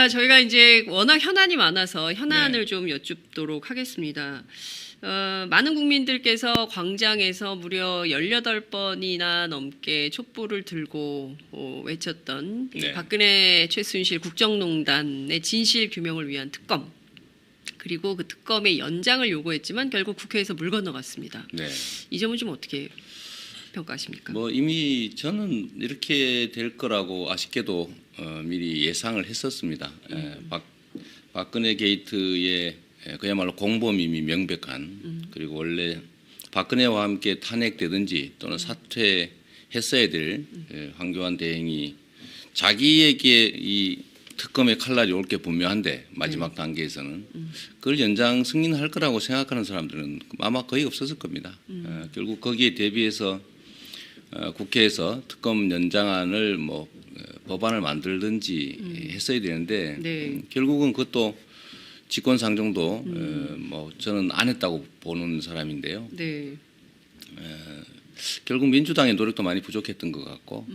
저희가 이제 워낙 현안이 많아서 현안을 네. 좀 여쭙도록 하겠습니다. 많은 국민들께서 광장에서 무려 18번이나 넘게 촛불을 들고 외쳤던 이 네. 박근혜 최순실 국정농단의 진실 규명을 위한 특검, 그리고 그 특검의 연장을 요구했지만 결국 국회에서 물 건너갔습니다. 네. 이 점은 좀 어떻게 평가하십니까? 뭐 이미 저는 이렇게 될 거라고 아쉽게도 미리 예상을 했었습니다. 박근혜 게이트의 그야말로 공범임이 명백한, 그리고 원래 박근혜와 함께 탄핵되든지 또는 사퇴했어야 될 황교안 대행이 자기에게 이 특검의 칼날이 올 게 분명한데 마지막 단계에서는 그걸 연장 승인할 거라고 생각하는 사람들은 아마 거의 없었을 겁니다. 결국 거기에 대비해서 국회에서 특검 연장안을 뭐 법안을 만들든지 했어야 되는데 네. 결국은 그것도 직권상정도 뭐 저는 안 했다고 보는 사람인데요. 네. 결국 민주당의 노력도 많이 부족했던 것 같고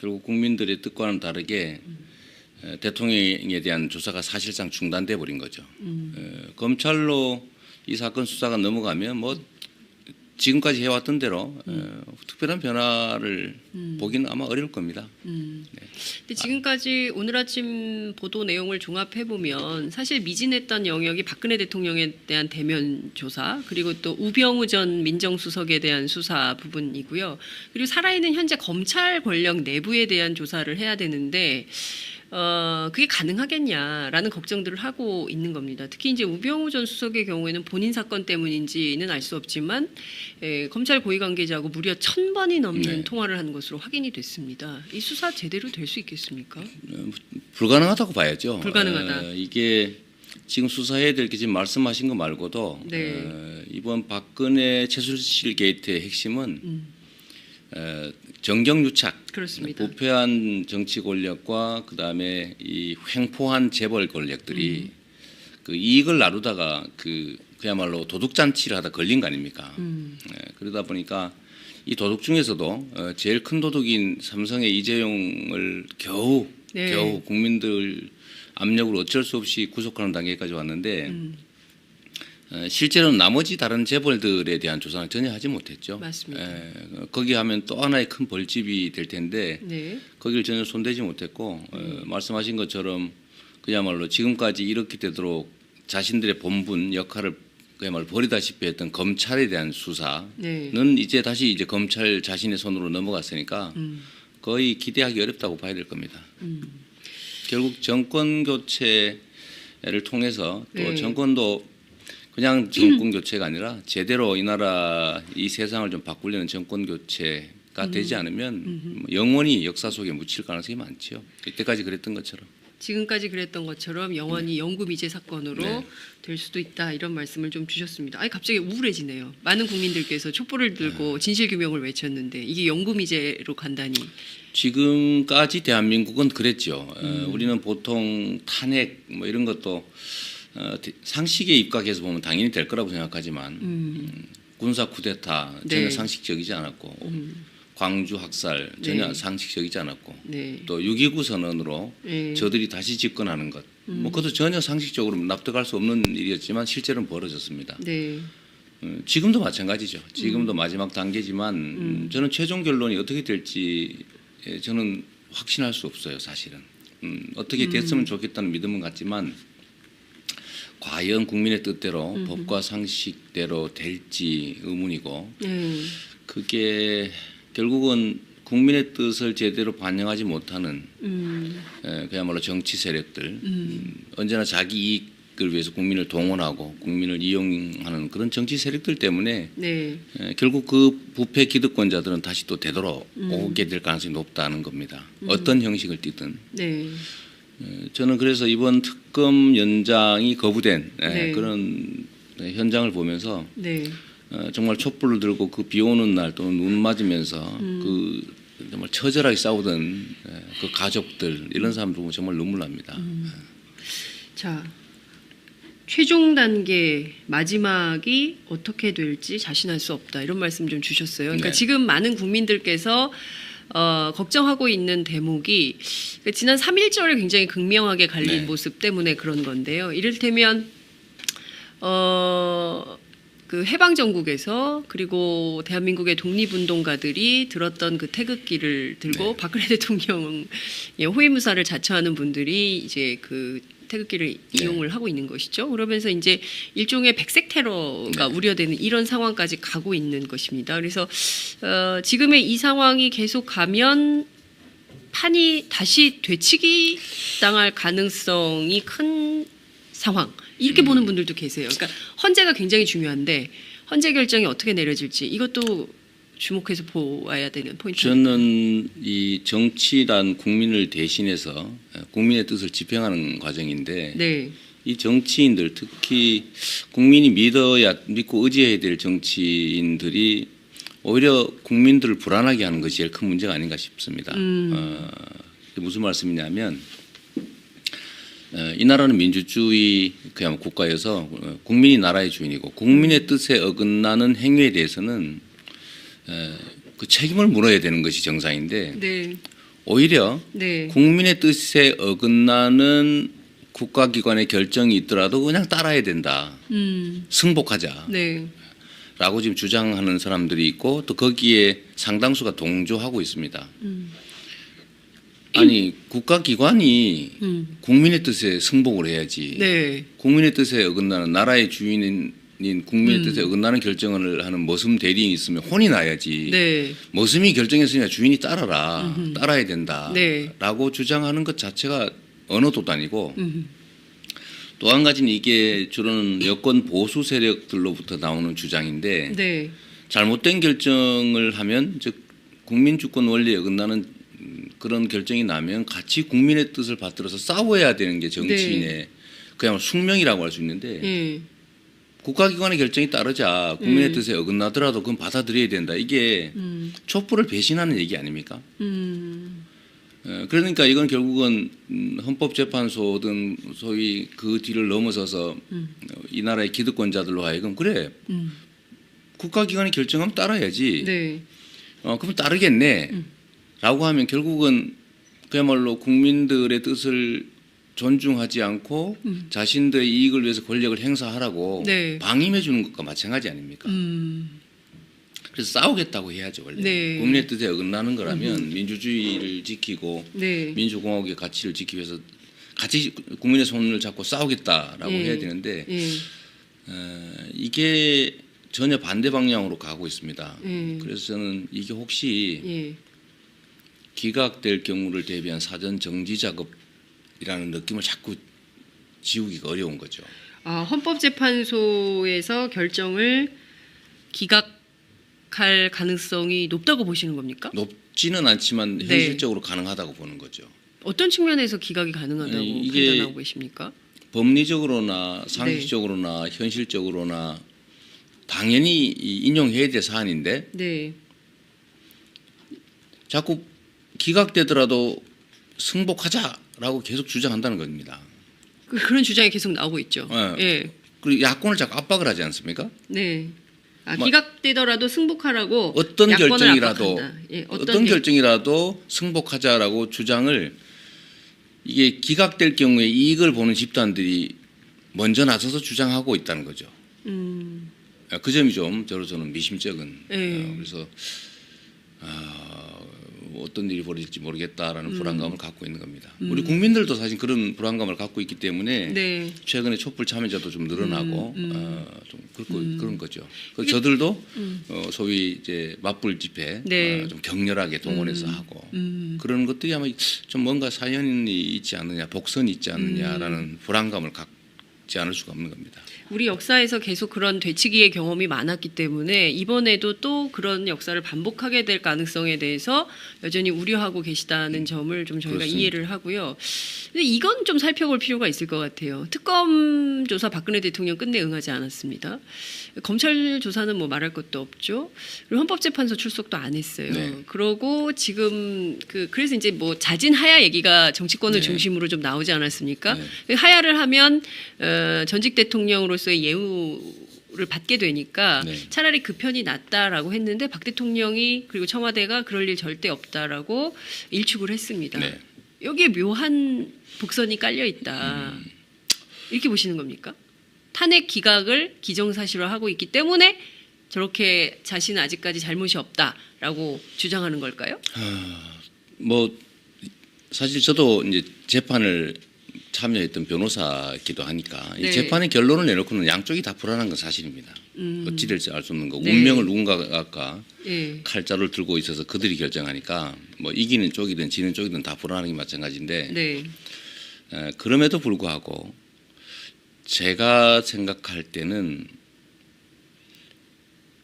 결국 국민들의 뜻과는 다르게 대통령에 대한 조사가 사실상 중단돼 버린 거죠. 검찰로 이 사건 수사가 넘어가면 뭐 지금까지 해왔던 대로 특별한 변화를 보기는 아마 어려울 겁니다. 근데 지금까지 오늘 아침 보도 내용을 종합해 보면 사실 미진했던 영역이 박근혜 대통령에 대한 대면 조사, 그리고 또 우병우 전 민정수석에 대한 수사 부분이고요. 그리고 살아있는 현재 검찰 권력 내부에 대한 조사를 해야 되는데 그게 가능하겠냐라는 걱정들을 하고 있는 겁니다. 특히 이제 우병우 전 수석의 경우에는 본인 사건 때문인지는 알 수 없지만 검찰 고위 관계자하고 무려 1000번이 넘는 네. 통화를 한 것으로 확인이 됐습니다. 이 수사 제대로 될 수 있겠습니까? 불가능하다고 봐야죠. 불가능하다. 이게 지금 수사해야 될 게 지금 말씀하신 거 말고도 네. 이번 박근혜 최순실 게이트의 핵심은 정경유착, 그렇습니다. 부패한 정치 권력과 그다음에 이 횡포한 재벌 권력들이 그 이익을 나누다가 그야말로 도둑잔치를 하다 걸린 거 아닙니까? 그러다 보니까 이 도둑 중에서도 제일 큰 도둑인 삼성의 이재용을 겨우 국민들 압력으로 어쩔 수 없이 구속하는 단계까지 왔는데 실제로는 나머지 다른 재벌들에 대한 조사는 전혀 하지 못했죠. 맞습니다. 거기 하면 또 하나의 큰 벌집이 될 텐데 네. 거기를 전혀 손대지 못했고 말씀하신 것처럼 그야말로 지금까지 이렇게 되도록 자신들의 본분 역할을 그야말로 버리다시피 했던 검찰에 대한 수사는 네. 이제 다시 검찰 자신의 손으로 넘어갔으니까 거의 기대하기 어렵다고 봐야 될 겁니다. 결국 정권 교체를 통해서 또 네. 정권도 그냥 정권 교체가 아니라 제대로 이 나라 이 세상을 좀 바꾸려는 정권 교체가 되지 않으면 영원히 역사 속에 묻힐 가능성이 많죠. 이때까지 그랬던 것처럼. 지금까지 그랬던 것처럼 영원히 영구미제 사건으로 네. 될 수도 있다, 이런 말씀을 좀 주셨습니다. 아니 갑자기 우울해지네요. 많은 국민들께서 촛불을 들고 진실규명을 외쳤는데 이게 영구미제로 간다니. 지금까지 대한민국은 그랬죠. 우리는 보통 탄핵 뭐 이런 것도 상식에 입각해서 보면 당연히 될 거라고 생각하지만 군사 쿠데타 전혀 네. 상식적이지 않았고 광주 학살 전혀 네. 상식적이지 않았고 네. 또 6.29 선언으로 네. 저들이 다시 집권하는 것, 뭐 그것도 전혀 상식적으로 납득할 수 없는 일이었지만 실제로는 벌어졌습니다. 네. 지금도 마찬가지죠. 지금도 마지막 단계지만 저는 최종 결론이 어떻게 될지 저는 확신할 수 없어요, 사실은. 어떻게 됐으면 좋겠다는 믿음은 같지만 과연 국민의 뜻대로 법과 상식대로 될지 의문이고 그게 결국은 국민의 뜻을 제대로 반영하지 못하는 그야말로 정치 세력들 언제나 자기 이익을 위해서 국민을 동원하고 국민을 이용하는 그런 정치 세력들 때문에 네. 결국 그 부패 기득권자들은 다시 또 되돌아오게 될 가능성이 높다는 겁니다. 어떤 형식을 띠든. 네. 저는 그래서 이번 특검 연장이 거부된 네. 그런 현장을 보면서 네. 정말 촛불을 들고 그 비 오는 날 또는 눈 맞으면서 그 정말 처절하게 싸우던 그 가족들 이런 사람들 보면 정말 눈물 납니다. 자, 최종 단계 마지막이 어떻게 될지 자신할 수 없다, 이런 말씀 좀 주셨어요. 그러니까 네. 지금 많은 국민들께서 걱정하고 있는 대목이 지난 3.1절에 굉장히 극명하게 갈린 네. 모습 때문에 그런 건데요. 이를테면 그 해방 전국에서 그리고 대한민국의 독립운동가들이 들었던 그 태극기를 들고 네. 박근혜 대통령의 호위무사를 자처하는 분들이 이제 그 태극기를 네. 이용을 하고 있는 것이죠. 그러면서 이제 일종의 백색 테러가 네. 우려되는 이런 상황까지 가고 있는 것입니다. 그래서 지금의 이 상황이 계속 가면 판이 다시 되치기 당할 가능성이 큰 상황. 이렇게 보는 분들도 계세요. 그러니까 헌재가 굉장히 중요한데 헌재 결정이 어떻게 내려질지 이것도 주목해서 보아야 되는 포인트입니다. 저는 이 정치란 국민을 대신해서 국민의 뜻을 집행하는 과정인데 네, 이 정치인들 특히 국민이 믿고 의지해야 될 정치인들이 오히려 국민들을 불안하게 하는 것이 제일 큰 문제가 아닌가 싶습니다. 무슨 말씀이냐면 이 나라는 민주주의 그야말로 국가여서 국민이 나라의 주인이고 국민의 뜻에 어긋나는 행위에 대해서는 그 책임을 물어야 되는 것이 정상인데 네, 오히려 네, 국민의 뜻에 어긋나는 국가기관의 결정이 있더라도 그냥 따라야 된다. 승복하자. 네, 라고 지금 주장하는 사람들이 있고 또 거기에 상당수가 동조하고 있습니다. 아니 국가기관이 국민의 뜻에 승복을 해야지. 네, 국민의 뜻에 어긋나는 나라의 주인인 국민의 뜻에 어긋나는 결정을 하는 머슴 대리인이 있으면 혼이 나야지. 네, 머슴이 결정했으니까 주인이 따라라. 따라야 된다. 네. 라고 주장하는 것 자체가 언어도 아니고 또 한 가지는 이게 주로는 여권 보수 세력들로부터 나오는 주장인데 네, 잘못된 결정을 하면 즉 국민 주권 원리에 어긋나는 그런 결정이 나면 같이 국민의 뜻을 받들어서 싸워야 되는 게 정치인의 그야말로 숙명이라고 할 수 있는데 네, 국가기관의 결정이 따르자 국민의 뜻에 어긋나더라도 그건 받아들여야 된다. 이게 촛불을 배신하는 얘기 아닙니까? 그러니까 이건 결국은 헌법재판소든 소위 그 뒤를 넘어서서 이 나라의 기득권자들로 하여금 그래 국가기관이 결정하면 따라야지. 네, 그럼 따르겠네. 라고 하면 결국은 그야말로 국민들의 뜻을 존중하지 않고 자신들의 이익을 위해서 권력을 행사하라고 네. 방임해 주는 것과 마찬가지 아닙니까? 그래서 싸우겠다고 해야죠. 원래 네. 국민의 뜻에 어긋나는 거라면 민주주의를 지키고 네, 민주공화국의 가치를 지키기 위해서 같이 국민의 손을 잡고 싸우겠다라고 예. 해야 되는데 예, 이게 전혀 반대 방향으로 가고 있습니다. 예. 그래서 저는 이게 혹시 예, 기각될 경우를 대비한 사전 정지 작업이라는 느낌을 자꾸 지우기가 어려운 거죠. 헌법재판소에서 결정을 기각할 가능성이 높다고 보시는 겁니까? 높지는 않지만 네. 현실적으로 가능하다고 보는 거죠. 어떤 측면에서 기각이 가능하다고 아니, 이게 판단하고 계십니까? 법리적으로나 상식적으로나 현실적으로나 당연히 인용해야 될 사안인데 네, 자꾸 기각되더라도 승복하자라고 계속 주장한다는 겁니다. 그런 주장이 계속 나오고 있죠. 네. 예, 그리고 야권을 자꾸 압박을 하지 않습니까? 네. 뭐- 기각되더라도 승복하라고 어떤 야권을 결정이라도 압박한다. 예, 어떤 결정이라도 승복하자라고 주장을 이게 기각될 경우에 이익을 보는 집단들이 먼저 나서서 주장하고 있다는 거죠. 그 점이 좀 저는 미심쩍은. 예. 그래서 어떤 일이 벌어질지 모르겠다라는 불안감을 갖고 있는 겁니다. 우리 국민들도 사실 그런 불안감을 갖고 있기 때문에 네, 최근에 촛불 참여자도 좀 늘어나고 좀 그런 거죠. 그래서 저들도 소위 이제 맞불 집회 네. 좀 격렬하게 동원해서 하고 그런 것들이 아마 좀 뭔가 사연이 있지 않느냐, 복선이 있지 않느냐라는 불안감을 갖지 않을 수가 없는 겁니다. 우리 역사에서 계속 그런 되치기의 경험이 많았기 때문에 이번에도 또 그런 역사를 반복하게 될 가능성에 대해서 여전히 우려하고 계시다는 점을 좀 저희가 그렇습니다. 이해를 하고요. 근데 이건 좀 살펴볼 필요가 있을 것 같아요. 특검 조사 박근혜 대통령 끝내 응하지 않았습니다. 검찰 조사는 뭐 말할 것도 없죠. 그리고 헌법재판소 출석도 안 했어요. 네. 그러고 지금 그래서 이제 뭐 자진 하야 얘기가 정치권을 네. 중심으로 좀 나오지 않았습니까? 네. 하야를 하면 전직 대통령으로서의 예우를 보호를 받게 되니까 네. 차라리 그 편이 낫다라고 했는데 박 대통령이 그리고 청와대가 그럴 일 절대 없다라고 일축을 했습니다. 네. 여기에 묘한 복선이 깔려 있다. 이렇게 보시는 겁니까? 탄핵 기각을 기정사실화하고 있기 때문에 저렇게 자신은 아직까지 잘못이 없다라고 주장하는 걸까요? 뭐 사실 저도 이제 재판을 참여했던 변호사이기도 하니까 네. 이 재판의 결론을 내놓고는 양쪽이 다 불안한 건 사실입니다. 어찌 될지 알 수 없는 거고 네. 운명을 누군가가 예. 칼자루를 들고 있어서 그들이 결정하니까 뭐 이기는 쪽이든 지는 쪽이든 다 불안한 게 마찬가지인데 네. 그럼에도 불구하고 제가 생각할 때는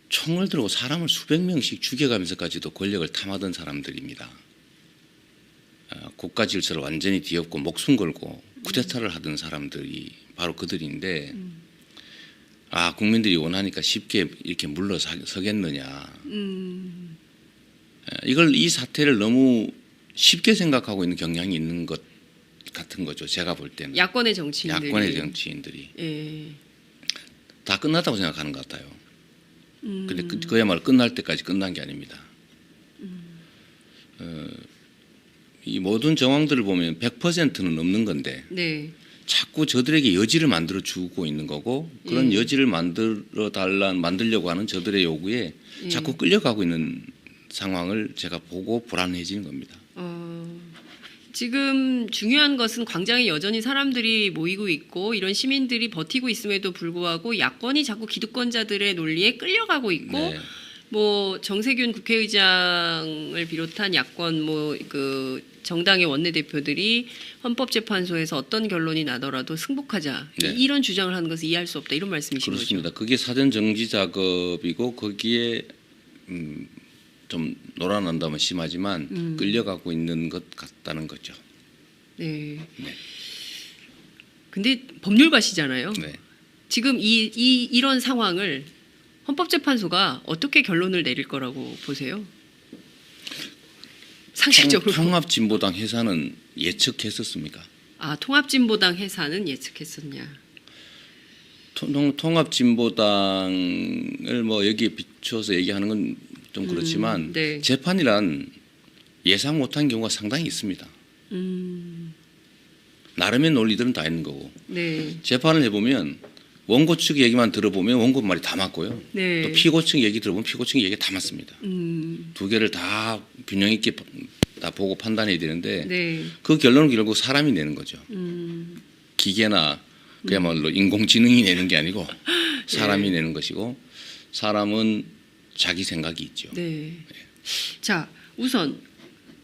총을 들고 사람을 수백 명씩 죽여가면서까지도 권력을 탐하던 사람들입니다. 국가 질서를 완전히 뒤엎고 목숨 걸고 쿠데타를 하던 사람들이 바로 그들인데 국민들이 원하니까 쉽게 이렇게 물러서겠느냐. 이걸 이 사태를 너무 쉽게 생각하고 있는 경향이 있는 것 같은 거죠. 제가 볼 때는. 야권의 정치인들이. 야권의 정치인들이. 예. 다 끝났다고 생각하는 것 같아요. 근데 그야말로 끝날 때까지 끝난 게 아닙니다. 이 모든 정황들을 보면 100%는 없는 건데 네. 자꾸 저들에게 여지를 만들어 주고 있는 거고 그런 여지를 만들려고 하는 저들의 요구에 자꾸 끌려가고 있는 상황을 제가 보고 불안해지는 겁니다. 지금 중요한 것은 광장에 여전히 사람들이 모이고 있고 이런 시민들이 버티고 있음에도 불구하고 야권이 자꾸 기득권자들의 논리에 끌려가고 있고 네. 뭐 정세균 국회의장을 비롯한 야권 뭐 그 정당의 원내대표들이 헌법재판소에서 어떤 결론이 나더라도 승복하자 네. 이런 주장을 하는 것을 이해할 수 없다 이런 말씀이신 그렇습니다. 거죠. 그게 사전 정지 작업이고 거기에 좀 놀아난다면 심하지만 끌려가고 있는 것 같다는 거죠. 네. 네. 근데 법률가시잖아요. 네. 지금 이런 상황을 헌법재판소가 어떻게 결론을 내릴 거라고 보세요? 상식적으로. 통합진보당 해산은 예측했었습니까? 통합진보당 해산은 예측했었냐? 통합진보당을 뭐 여기에 비춰서 얘기하는 건 좀 그렇지만 네. 재판이란 예상 못한 경우가 상당히 있습니다. 나름의 논리들은 다 있는 거고 네. 재판을 해보면 원고 측 얘기만 들어보면 원고 말이 다 맞고요. 네. 또 피고 측 얘기 들어보면 피고 측 얘기 다 맞습니다. 두 개를 다 균형 있게 다 보고 판단해야 되는데 네. 그 결론은 결국 사람이 내는 거죠. 기계나 그야말로 인공지능이 내는 게 아니고 사람이 내는 것이고 사람은 자기 생각이 있죠. 네. 자, 우선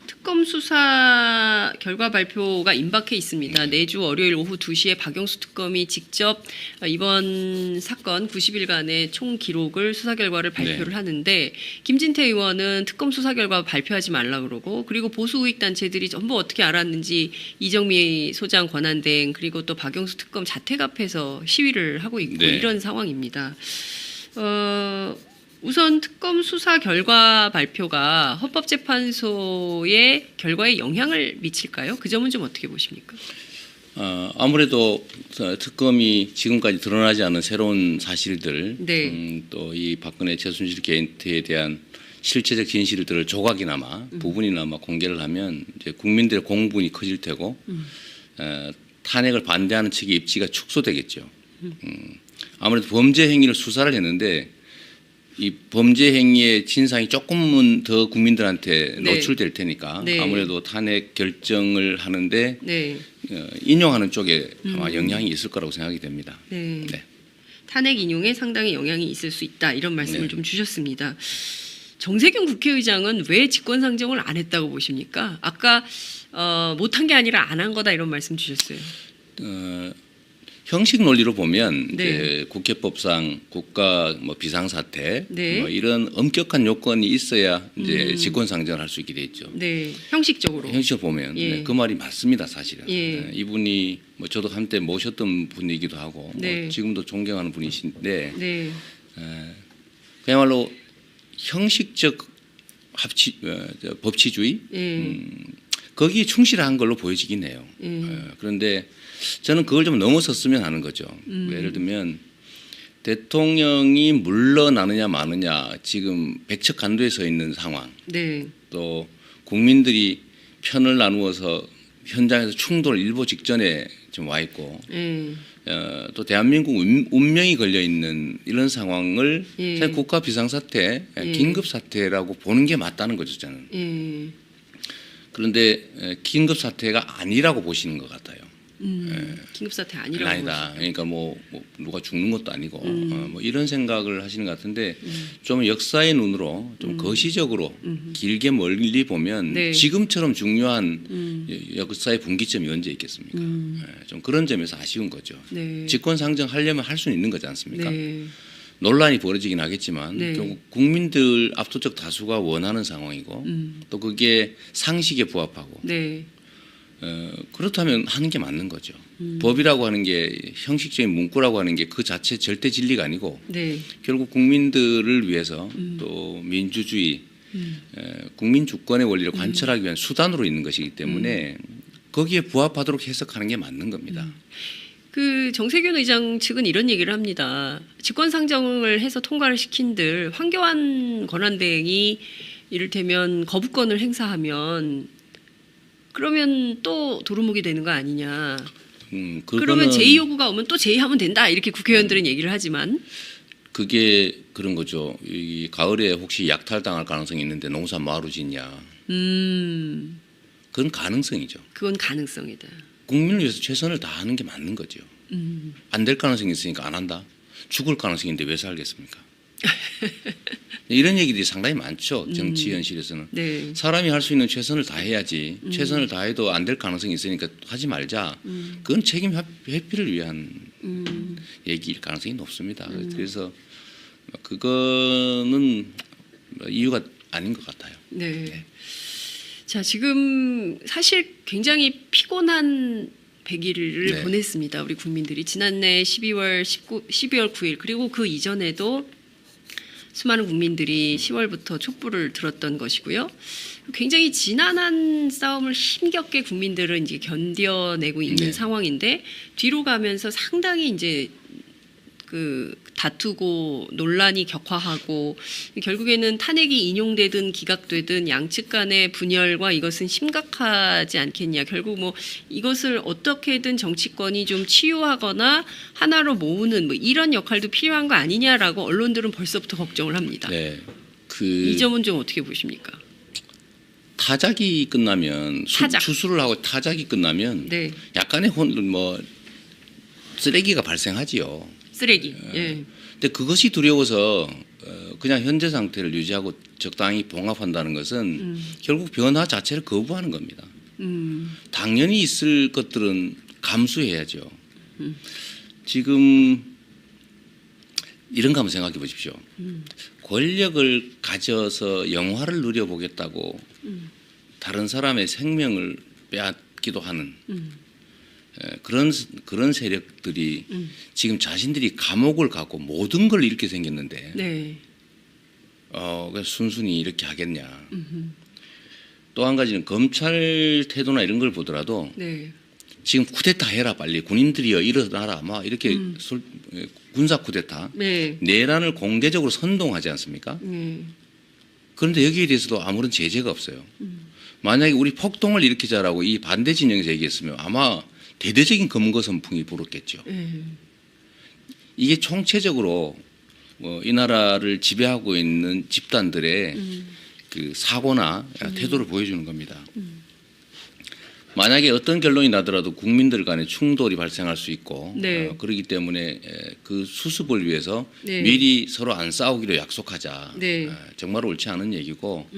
특검 수사 결과 발표가 임박해 있습니다. 내주 월요일 오후 2시에 박영수 특검이 직접 이번 사건 90일간의 총 기록을 수사 결과를 발표를 하는데 김진태 의원은 특검 수사 결과 발표하지 말라 그러고 그리고 보수 우익 단체들이 전부 어떻게 알았는지 이정미 소장 권한대행 그리고 또 박영수 특검 자택 앞에서 시위를 하고 있고 이런 상황입니다. 우선 특검 수사 결과 발표가 헌법재판소의 결과에 영향을 미칠까요? 그 점은 좀 어떻게 보십니까? 아무래도 특검이 지금까지 드러나지 않은 새로운 사실들, 네. 또 이 박근혜 최순실 게이트에 대한 실체적 진실들을 조각이나마 부분이나마 공개를 하면 이제 국민들의 공분이 커질 테고 탄핵을 반대하는 측의 입지가 축소되겠죠. 아무래도 범죄 행위를 수사를 했는데 이 범죄 행위의 진상이 조금은 더 국민들한테 노출될 테니까 아무래도 탄핵 결정을 하는데 인용하는 쪽에 아마 영향이 있을 거라고 생각이 됩니다. 네. 탄핵 인용에 상당히 영향이 있을 수 있다 이런 말씀을 네. 좀 주셨습니다. 정세균 국회의장은 왜 직권상정을 안 했다고 보십니까? 아까 못한 게 아니라 안 한 거다 이런 말씀 주셨어요. 형식 논리로 보면 네. 이제 국회법상 국가 뭐 비상사태 네. 뭐 이런 엄격한 요건이 있어야 이제 직권상정을 할 수 있게 돼 있죠. 네, 형식적으로. 형식적으로 보면 그 말이 맞습니다, 사실은. 예. 이분이 뭐 저도 한때 모셨던 분이기도 하고 뭐 지금도 존경하는 분이신데 그야말로 형식적 법치주의 거기에 충실한 걸로 보여지긴 해요. 그런데 저는 그걸 좀 넘어섰으면 하는 거죠. 예를 들면 대통령이 물러나느냐 마느냐 지금 백척간도에 서 있는 상황, 네. 또 국민들이 편을 나누어서 현장에서 충돌 일보 직전에 지금 와 있고, 예. 또 대한민국 운명이 걸려 있는 이런 상황을 예. 사실 국가 비상사태, 예. 긴급 사태라고 보는 게 맞다는 거죠, 저는. 예. 그런데 긴급 사태가 아니라고 보시는 것 같아요. 긴급사태 아니라고. 아니다. 그러니까 뭐 누가 죽는 것도 아니고 뭐 이런 생각을 하시는 것 같은데 좀 역사의 눈으로 좀 거시적으로 길게 멀리 보면 네. 지금처럼 중요한 역사의 분기점이 언제 있겠습니까? 좀 그런 점에서 아쉬운 거죠. 네. 직권 상정하려면 할 수는 있는 거지 않습니까? 네. 논란이 벌어지긴 하겠지만 네. 결국 국민들 압도적 다수가 원하는 상황이고 또 그게 상식에 부합하고 네. 그렇다면 하는 게 맞는 거죠. 법이라고 하는 게 형식적인 문구라고 하는 게 그 자체 절대 진리가 아니고 네. 결국 국민들을 위해서 또 민주주의, 국민 주권의 원리를 관철하기 위한 수단으로 있는 것이기 때문에 거기에 부합하도록 해석하는 게 맞는 겁니다. 그 정세균 의장 측은 이런 얘기를 합니다. 직권상정을 해서 통과를 시킨들 황교안 권한대행이 이를테면 거부권을 행사하면 그러면 또 도루묵이 되는 거 아니냐. 그러면 제2 요구가 오면 또 제2하면 된다. 이렇게 국회의원들은 얘기를 하지만. 그게 그런 거죠. 이 가을에 혹시 약탈당할 가능성이 있는데 농사 뭐하러 짓냐. 그건 가능성이죠. 그건 가능성이다. 국민을 위해서 최선을 다하는 게 맞는 거죠. 안 될 가능성이 있으니까 안 한다. 죽을 가능성인데 왜 살겠습니까? 이런 얘기들이 상당히 많죠. 정치 현실에서는. 네. 사람이 할 수 있는 최선을 다해야지. 최선을 다해도 안 될 가능성이 있으니까 하지 말자. 그건 책임 회피를 위한 얘기일 가능성이 높습니다. 그래서 그거는 이유가 아닌 것 같아요. 네. 네. 자, 지금 사실 굉장히 피곤한 100일을 네. 보냈습니다. 우리 국민들이 지난해 12월 9일 그리고 그 이전에도 수많은 국민들이 10월부터 촛불을 들었던 것이고요. 굉장히 지난한 싸움을 힘겹게 국민들은 이제 견뎌내고 있는 네. 상황인데 뒤로 가면서 상당히 이제 그 다투고 논란이 격화하고 결국에는 탄핵이 인용되든 기각되든 양측 간의 분열과 이것은 심각하지 않겠냐. 결국 뭐 이것을 어떻게든 정치권이 좀 치유하거나 하나로 모으는 뭐 이런 역할도 필요한 거 아니냐라고 언론들은 벌써부터 걱정을 합니다. 네. 이 점은 좀 어떻게 보십니까? 타작이 끝나면 타작. 수술을 하고 타작이 끝나면 네. 약간의 쓰레기가 발생하지요. 쓰레기. 예. 근데 그것이 두려워서 그냥 현재 상태를 유지하고 적당히 봉합한다는 것은 결국 변화 자체를 거부하는 겁니다. 당연히 있을 것들은 감수해야죠. 지금 이런 거 한번 생각해 보십시오. 권력을 가져서 영화를 누려보겠다고 다른 사람의 생명을 빼앗기도 하는 그런 세력들이 지금 자신들이 감옥을 가고 모든 걸 잃게 생겼는데 네. 그냥 순순히 이렇게 하겠냐. 또 한 가지는 검찰 태도나 이런 걸 보더라도 네. 지금 쿠데타 해라 빨리 군인들이여 일어나라 막 이렇게 군사 쿠데타 네. 내란을 공개적으로 선동하지 않습니까? 그런데 여기에 대해서도 아무런 제재가 없어요. 만약에 우리 폭동을 일으키자라고 이 반대 진영에서 얘기했으면 아마 대대적인 검거 선풍이 불었겠죠. 이게 총체적으로 이 나라를 지배하고 있는 집단들의 그 사고나 태도를 보여주는 겁니다. 만약에 어떤 결론이 나더라도 국민들 간의 충돌이 발생할 수 있고 네. 그렇기 때문에 그 수습을 위해서 네. 미리 서로 안 싸우기로 약속하자. 네. 정말 옳지 않은 얘기고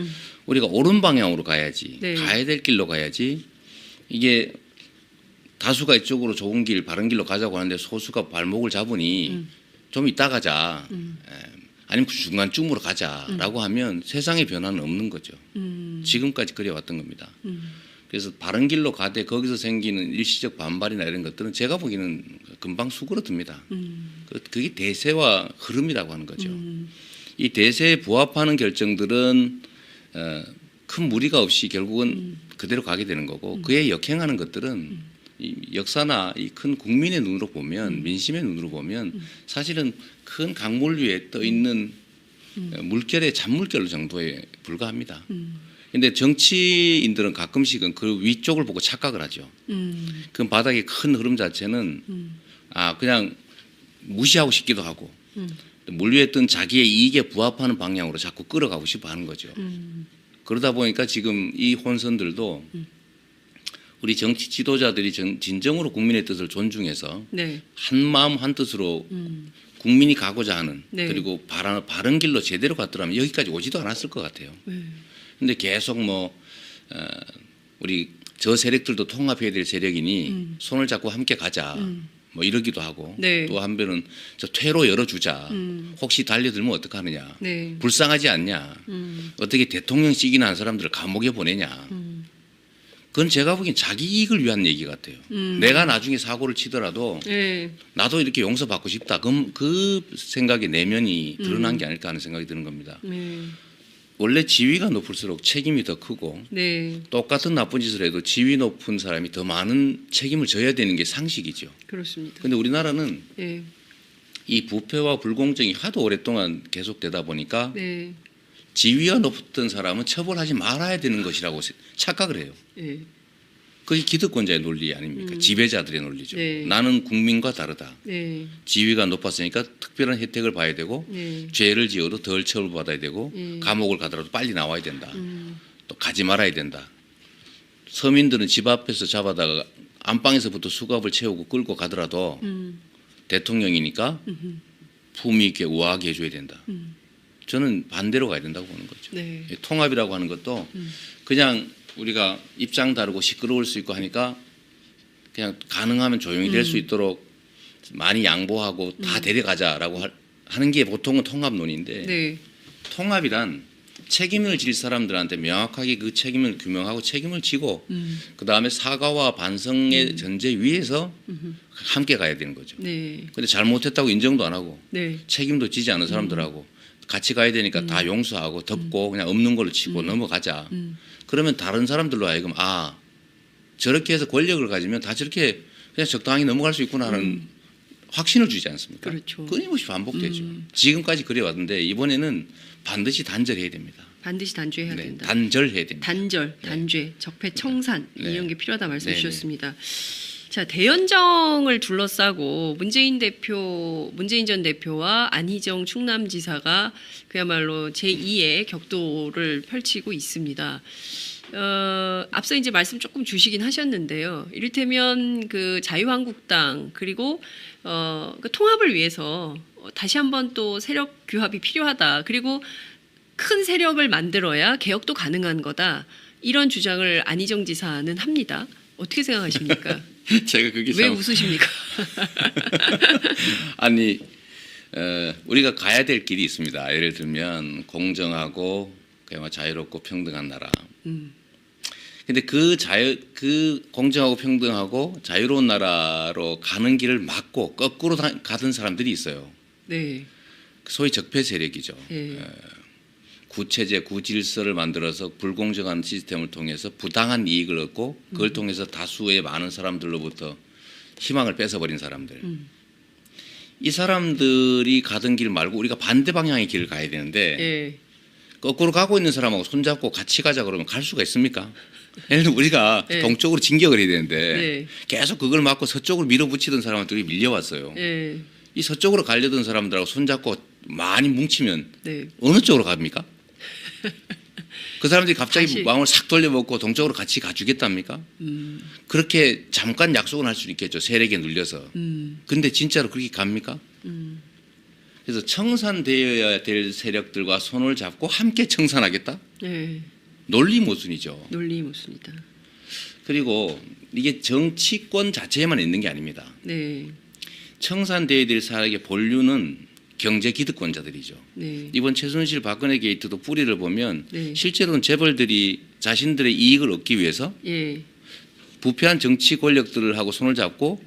우리가 옳은 방향으로 가야지. 네. 가야 될 길로 가야지. 이게 다수가 이쪽으로 좋은 길, 바른 길로 가자고 하는데 소수가 발목을 잡으니 좀 이따 가자. 아니면 중간쯤으로 가자라고 하면 세상의 변화는 없는 거죠. 지금까지 그래왔던 겁니다. 그래서 바른 길로 가되 거기서 생기는 일시적 반발이나 이런 것들은 제가 보기에는 금방 수그러듭니다. 그게 대세와 흐름이라고 하는 거죠. 이 대세에 부합하는 결정들은 큰 무리가 없이 결국은 그대로 가게 되는 거고 그에 역행하는 것들은 이 역사나 이 큰 국민의 눈으로 보면 민심의 눈으로 보면 사실은 큰 강물 위에 떠 있는 물결의 잔물결 정도에 불과합니다. 근데 정치인들은 가끔씩은 그 위쪽을 보고 착각을 하죠. 그 바닥의 큰 흐름 자체는 그냥 무시하고 싶기도 하고 물 위에 뜬 자기의 이익에 부합하는 방향으로 자꾸 끌어가고 싶어 하는 거죠. 그러다 보니까 지금 이 혼선들도 우리 정치 지도자들이 진정으로 국민의 뜻을 존중해서 네. 한 마음 한 뜻으로 국민이 가고자 하는 네. 그리고 바른 길로 제대로 갔더라면 여기까지 오지도 않았을 것 같아요. 근데 계속 우리 저 세력들도 통합해야 될 세력이니 손을 잡고 함께 가자. 뭐 이러기도 하고 네. 또 한편은 저 퇴로 열어주자. 혹시 달려들면 어떡하느냐. 네. 불쌍하지 않냐. 어떻게 대통령직이나 한 사람들을 감옥에 보내냐. 그건 제가 보기엔 자기 이익을 위한 얘기 같아요. 내가 나중에 사고를 치더라도 네. 나도 이렇게 용서받고 싶다. 그럼 그 생각의 내면이 드러난 게 아닐까 하는 생각이 드는 겁니다. 네. 원래 지위가 높을수록 책임이 더 크고 네. 똑같은 나쁜 짓을 해도 지위 높은 사람이 더 많은 책임을 져야 되는 게 상식이죠. 그렇습니다. 그런데 우리나라는 네. 이 부패와 불공정이 하도 오랫동안 계속되다 보니까 네. 지위가 높던 사람은 처벌하지 말아야 되는 것이라고 착각을 해요. 네. 그게 기득권자의 논리 아닙니까? 지배자들의 논리죠. 네. 나는 국민과 다르다. 네. 지위가 지위가 높았으니까 특별한 혜택을 봐야 되고 네. 죄를 지어도 덜 처벌받아야 되고 감옥을 가더라도 빨리 나와야 된다. 또 가지 말아야 된다. 서민들은 집 앞에서 잡아다가 안방에서부터 수갑을 채우고 끌고 가더라도 대통령이니까 품위 있게 우아하게 해줘야 된다. 저는 반대로 가야 된다고 보는 거죠. 네. 통합이라고 하는 것도 그냥 우리가 입장 다르고 시끄러울 수 있고 하니까 그냥 가능하면 조용히 될 수 있도록 많이 양보하고 다 데려가자라고 하는 게 보통은 통합론인데 네. 통합이란 책임을 질 사람들한테 명확하게 그 책임을 규명하고 책임을 지고 그 다음에 사과와 반성의 전제 위에서 함께 가야 되는 거죠. 네. 근데 잘못했다고 인정도 안 하고 네. 책임도 지지 않은 사람들하고 같이 가야 되니까 다 용서하고 덮고 그냥 없는 걸로 치고 넘어가자. 그러면 다른 사람들로 하여금 저렇게 해서 권력을 가지면 다 저렇게 그냥 적당히 넘어갈 수 있구나 하는 확신을 주지 않습니까? 그렇죠. 끊임없이 반복되죠. 지금까지 그래 왔는데 이번에는 반드시 단절해야 됩니다. 반드시 단죄해야 네, 된다. 단절해야 됩니다. 단절, 단죄, 적폐, 청산 네. 이런 게 필요하다 말씀 네, 네. 주셨습니다. 자, 대연정을 둘러싸고 문재인 전 대표와 안희정 충남지사가 그야말로 제2의 격돌을 펼치고 있습니다. 앞서 이제 말씀 조금 주시긴 하셨는데요. 이를테면 그 자유한국당 그리고 그 통합을 위해서 다시 한번 또 세력 규합이 필요하다. 그리고 큰 세력을 만들어야 개혁도 가능한 거다. 이런 주장을 안희정 지사는 합니다. 어떻게 생각하십니까? 제가 그게 왜 참 웃으십니까? 아니 우리가 가야 될 길이 있습니다. 예를 들면 공정하고 그야말로 자유롭고 평등한 나라. 근데 그 공정하고 평등하고 자유로운 나라로 가는 길을 막고 거꾸로 가던 사람들이 있어요. 네. 소위 적폐 세력이죠. 네. 구체제, 구질서를 만들어서 불공정한 시스템을 통해서 부당한 이익을 얻고 그걸 통해서 다수의 많은 사람들로부터 희망을 뺏어버린 사람들. 이 사람들이 가던 길 말고 우리가 반대 방향의 길을 가야 되는데 네. 거꾸로 가고 있는 사람하고 손잡고 같이 가자 그러면 갈 수가 있습니까? 예를 들면 우리가 네. 동쪽으로 진격을 해야 되는데 네. 계속 그걸 막고 서쪽으로 밀어붙이던 사람들이 밀려왔어요. 네. 이 서쪽으로 가려던 사람들하고 손잡고 많이 뭉치면 네. 어느 쪽으로 갑니까? 그 사람들이 갑자기 다시. 마음을 싹 돌려먹고 동쪽으로 같이 가주겠답니까? 그렇게 잠깐 약속은 할 수 있겠죠. 세력에 눌려서. 근데 진짜로 그렇게 갑니까? 그래서 청산되어야 될 세력들과 손을 잡고 함께 청산하겠다? 네. 논리 모순이죠. 논리 묻습니다. 그리고 이게 정치권 자체에만 있는 게 아닙니다. 네. 청산되어야 될 사람의 본류는 경제 기득권자들이죠. 네. 이번 최순실 박근혜 게이트도 뿌리를 보면 네. 실제로는 재벌들이 자신들의 이익을 얻기 위해서 예. 부패한 정치 권력들하고 손을 잡고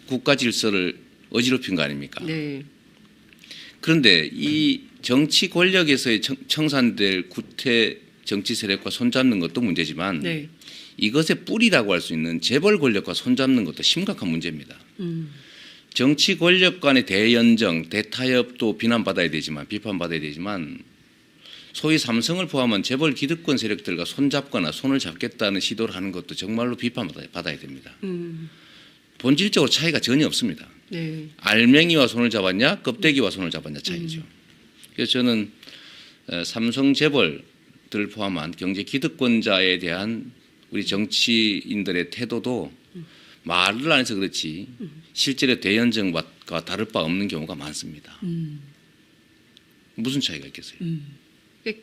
국가 질서를 어지럽힌 거 아닙니까? 네. 그런데 이 정치 권력에서의 청산될 구태 정치 세력과 손잡는 것도 문제지만 네. 이것의 뿌리라고 할 수 있는 재벌 권력과 손잡는 것도 심각한 문제입니다. 정치 권력 간의 대연정, 대타협도 비난받아야 되지만 비판받아야 되지만 소위 삼성을 포함한 재벌 기득권 세력들과 손잡거나 손을 잡겠다는 시도를 하는 것도 정말로 비판받아야 됩니다. 본질적으로 차이가 전혀 없습니다. 네. 알맹이와 손을 잡았냐, 껍데기와 손을 잡았냐 차이죠. 그래서 저는 삼성 재벌들 포함한 경제 기득권자에 대한 우리 정치인들의 태도도 말을 안 해서 그렇지 실제로 대연정과 다를 바 없는 경우가 많습니다. 무슨 차이가 있겠어요?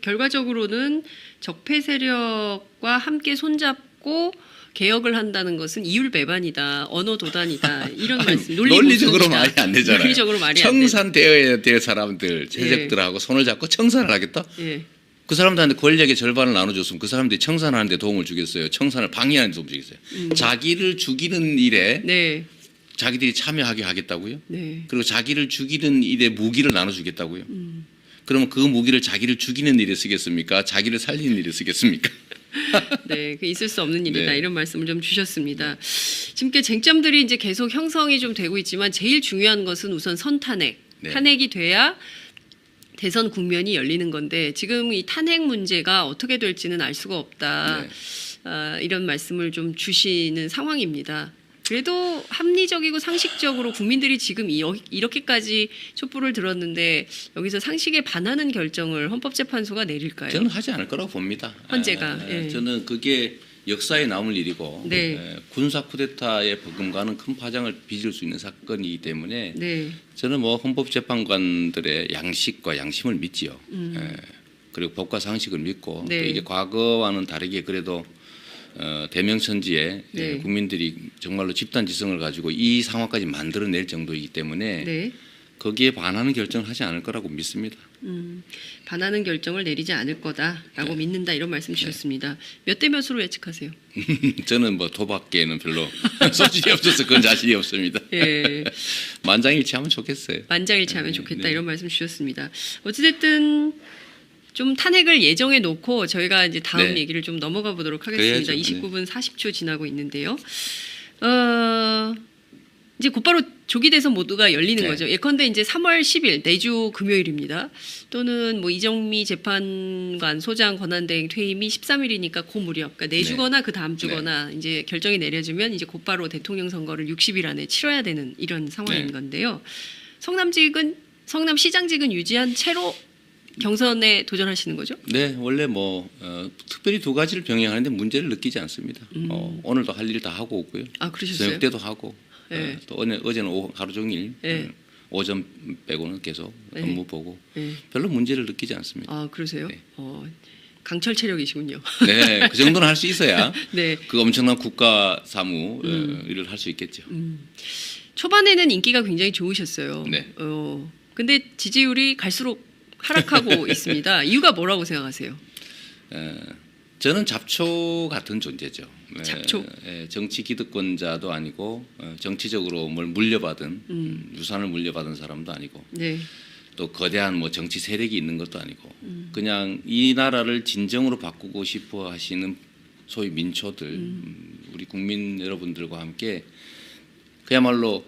결과적으로는 적폐 세력과 함께 손잡고 개혁을 한다는 것은 이율 배반이다, 언어 도단이다 이런 말씀. 논리적으로 말이 안 되잖아요. 논리적으로 말이 안 청산되어야 될 사람들, 세력들하고 손을 잡고 청산을 하겠다? 예. 그 사람들한테 권력의 절반을 나눠줬으면 그 사람들이 청산하는 데 도움을 주겠어요? 청산을 방해하는 데 도움을 주겠어요? 자기를 죽이는 일에 네. 자기들이 참여하게 하겠다고요? 네. 그리고 자기를 죽이는 일에 무기를 나눠주겠다고요? 그러면 그 무기를 자기를 죽이는 일에 쓰겠습니까? 자기를 살리는 일에 쓰겠습니까? 네, 그 있을 수 없는 일이다 네. 이런 말씀을 좀 주셨습니다. 지금 그 쟁점들이 이제 계속 형성이 좀 되고 있지만 제일 중요한 것은 우선 선탄핵, 네. 탄핵이 돼야 대선 국면이 열리는 건데 지금 이 탄핵 문제가 어떻게 될지는 알 수가 없다. 네. 이런 말씀을 좀 주시는 상황입니다. 그래도 합리적이고 상식적으로 국민들이 지금 이렇게까지 촛불을 들었는데 여기서 상식에 반하는 결정을 헌법재판소가 내릴까요? 저는 하지 않을 거라고 봅니다. 헌재가. 예. 저는 그게 역사에 남을 일이고 네. 군사 쿠데타의 버금가는 큰 파장을 빚을 수 있는 사건이기 때문에 네. 저는 뭐 헌법재판관들의 양식과 양심을 믿지요. 그리고 법과 상식을 믿고 네. 또 이게 과거와는 다르게 그래도 대명천지에 네. 국민들이 정말로 집단지성을 가지고 이 상황까지 만들어낼 정도이기 때문에 네. 거기에 반하는 결정을 하지 않을 거라고 믿습니다. 반하는 결정을 내리지 않을 거다라고 믿는다 이런 말씀 주셨습니다. 몇 대 몇으로 예측하세요? 저는 뭐 도박계는 별로 소질이 없어서 그건 자신이 없습니다. 예. 만장일치하면 좋겠어요. 만장일치하면 좋겠다 네. 이런 말씀 주셨습니다. 어찌됐든 좀 탄핵을 예정해 놓고 저희가 이제 다음 네. 얘기를 좀 넘어가 보도록 하겠습니다. 그래야죠. 29분 40초 지나고 있는데요. 이제 곧바로 조기 대선 모두가 열리는 네. 거죠. 예컨대 이제 3월 10일 내주 금요일입니다. 또는 뭐 이정미 재판관 소장 권한대행 퇴임이 13일이니까 고 무렵, 그러니까 내주거나 그 다음 주거나 이제 결정이 내려지면 이제 곧바로 대통령 선거를 60일 안에 치러야 되는 이런 상황인 네. 건데요. 성남시장직은 유지한 채로 경선에 도전하시는 거죠? 네, 원래 뭐 특별히 두 가지를 병행하는데 문제를 느끼지 않습니다. 오늘도 할 일 다 하고 오고요. 아, 그러셨어요? 저녁 때도 하고 네. 또 어제는 하루 종일 네. 오전 빼고는 계속 네. 업무 보고 네. 별로 문제를 느끼지 않습니다. 아, 그러세요? 네. 강철 체력이시군요. 네, 그 정도는 할 수 있어야 네. 그 엄청난 국가 사무 일을 할 수 있겠죠. 초반에는 인기가 굉장히 좋으셨어요. 네. 근데 지지율이 갈수록 하락하고 있습니다. 이유가 뭐라고 생각하세요? 저는 잡초 같은 존재죠. 잡초? 정치 기득권자도 아니고 정치적으로 뭘 물려받은 유산을 물려받은 사람도 아니고 네. 또 거대한 뭐 정치 세력이 있는 것도 아니고 그냥 이 나라를 진정으로 바꾸고 싶어 하시는 소위 민초들 우리 국민 여러분들과 함께 그야말로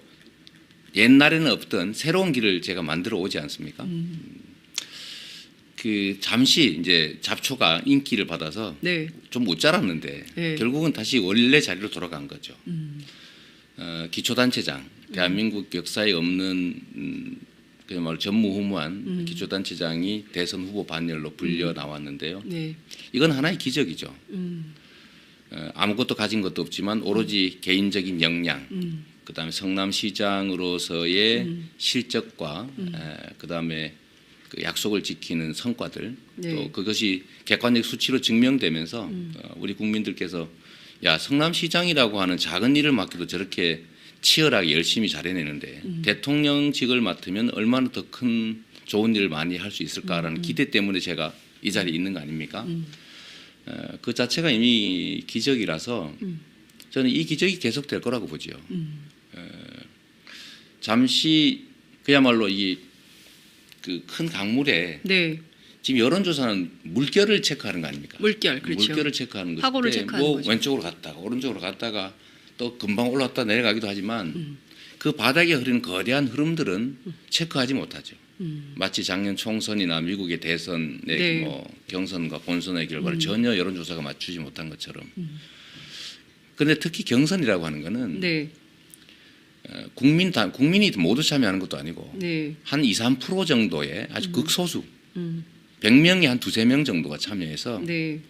옛날에는 없던 새로운 길을 제가 만들어 오지 않습니까? 그 잠시 이제 잡초가 인기를 받아서 네. 좀 못 자랐는데 네. 결국은 다시 원래 자리로 돌아간 거죠. 기초단체장, 대한민국 역사에 없는 그야말로 전무후무한 기초단체장이 대선 후보 반열로 불려 나왔는데요. 네. 이건 하나의 기적이죠. 아무것도 가진 것도 없지만 오로지 개인적인 역량, 그다음에 성남시장으로서의 실적과 그다음에 그 약속을 지키는 성과들 네. 또 그것이 객관적 수치로 증명되면서 우리 국민들께서 야 성남시장이라고 하는 작은 일을 맡기도 저렇게 치열하게 열심히 잘해내는데 대통령직을 맡으면 얼마나 더 큰 좋은 일을 많이 할 수 있을까라는 기대 때문에 제가 이 자리에 있는 거 아닙니까? 그 자체가 이미 기적이라서 저는 이 기적이 계속될 거라고 보죠. 잠시 그야말로 이 그 큰 강물에 네. 지금 여론조사는 물결을 체크하는 거 아닙니까? 물결, 그렇죠. 물결을 체크하는 것인데 하고를 체크하는 뭐 거죠. 왼쪽으로 갔다가 오른쪽으로 갔다가 또 금방 올랐다 내려가기도 하지만 그 바닥에 흐르는 거대한 흐름들은 체크하지 못하죠. 마치 작년 총선이나 미국의 대선의 네. 뭐 경선과 본선의 결과를 전혀 여론조사가 맞추지 못한 것처럼. 그런데 특히 경선이라고 하는 거는 네, 국민이 모두 참여하는 것도 아니고 네, 한 2, 3% 정도의 아주 극소수 음, 100명이 한 두세 명 정도가 참여해서 네,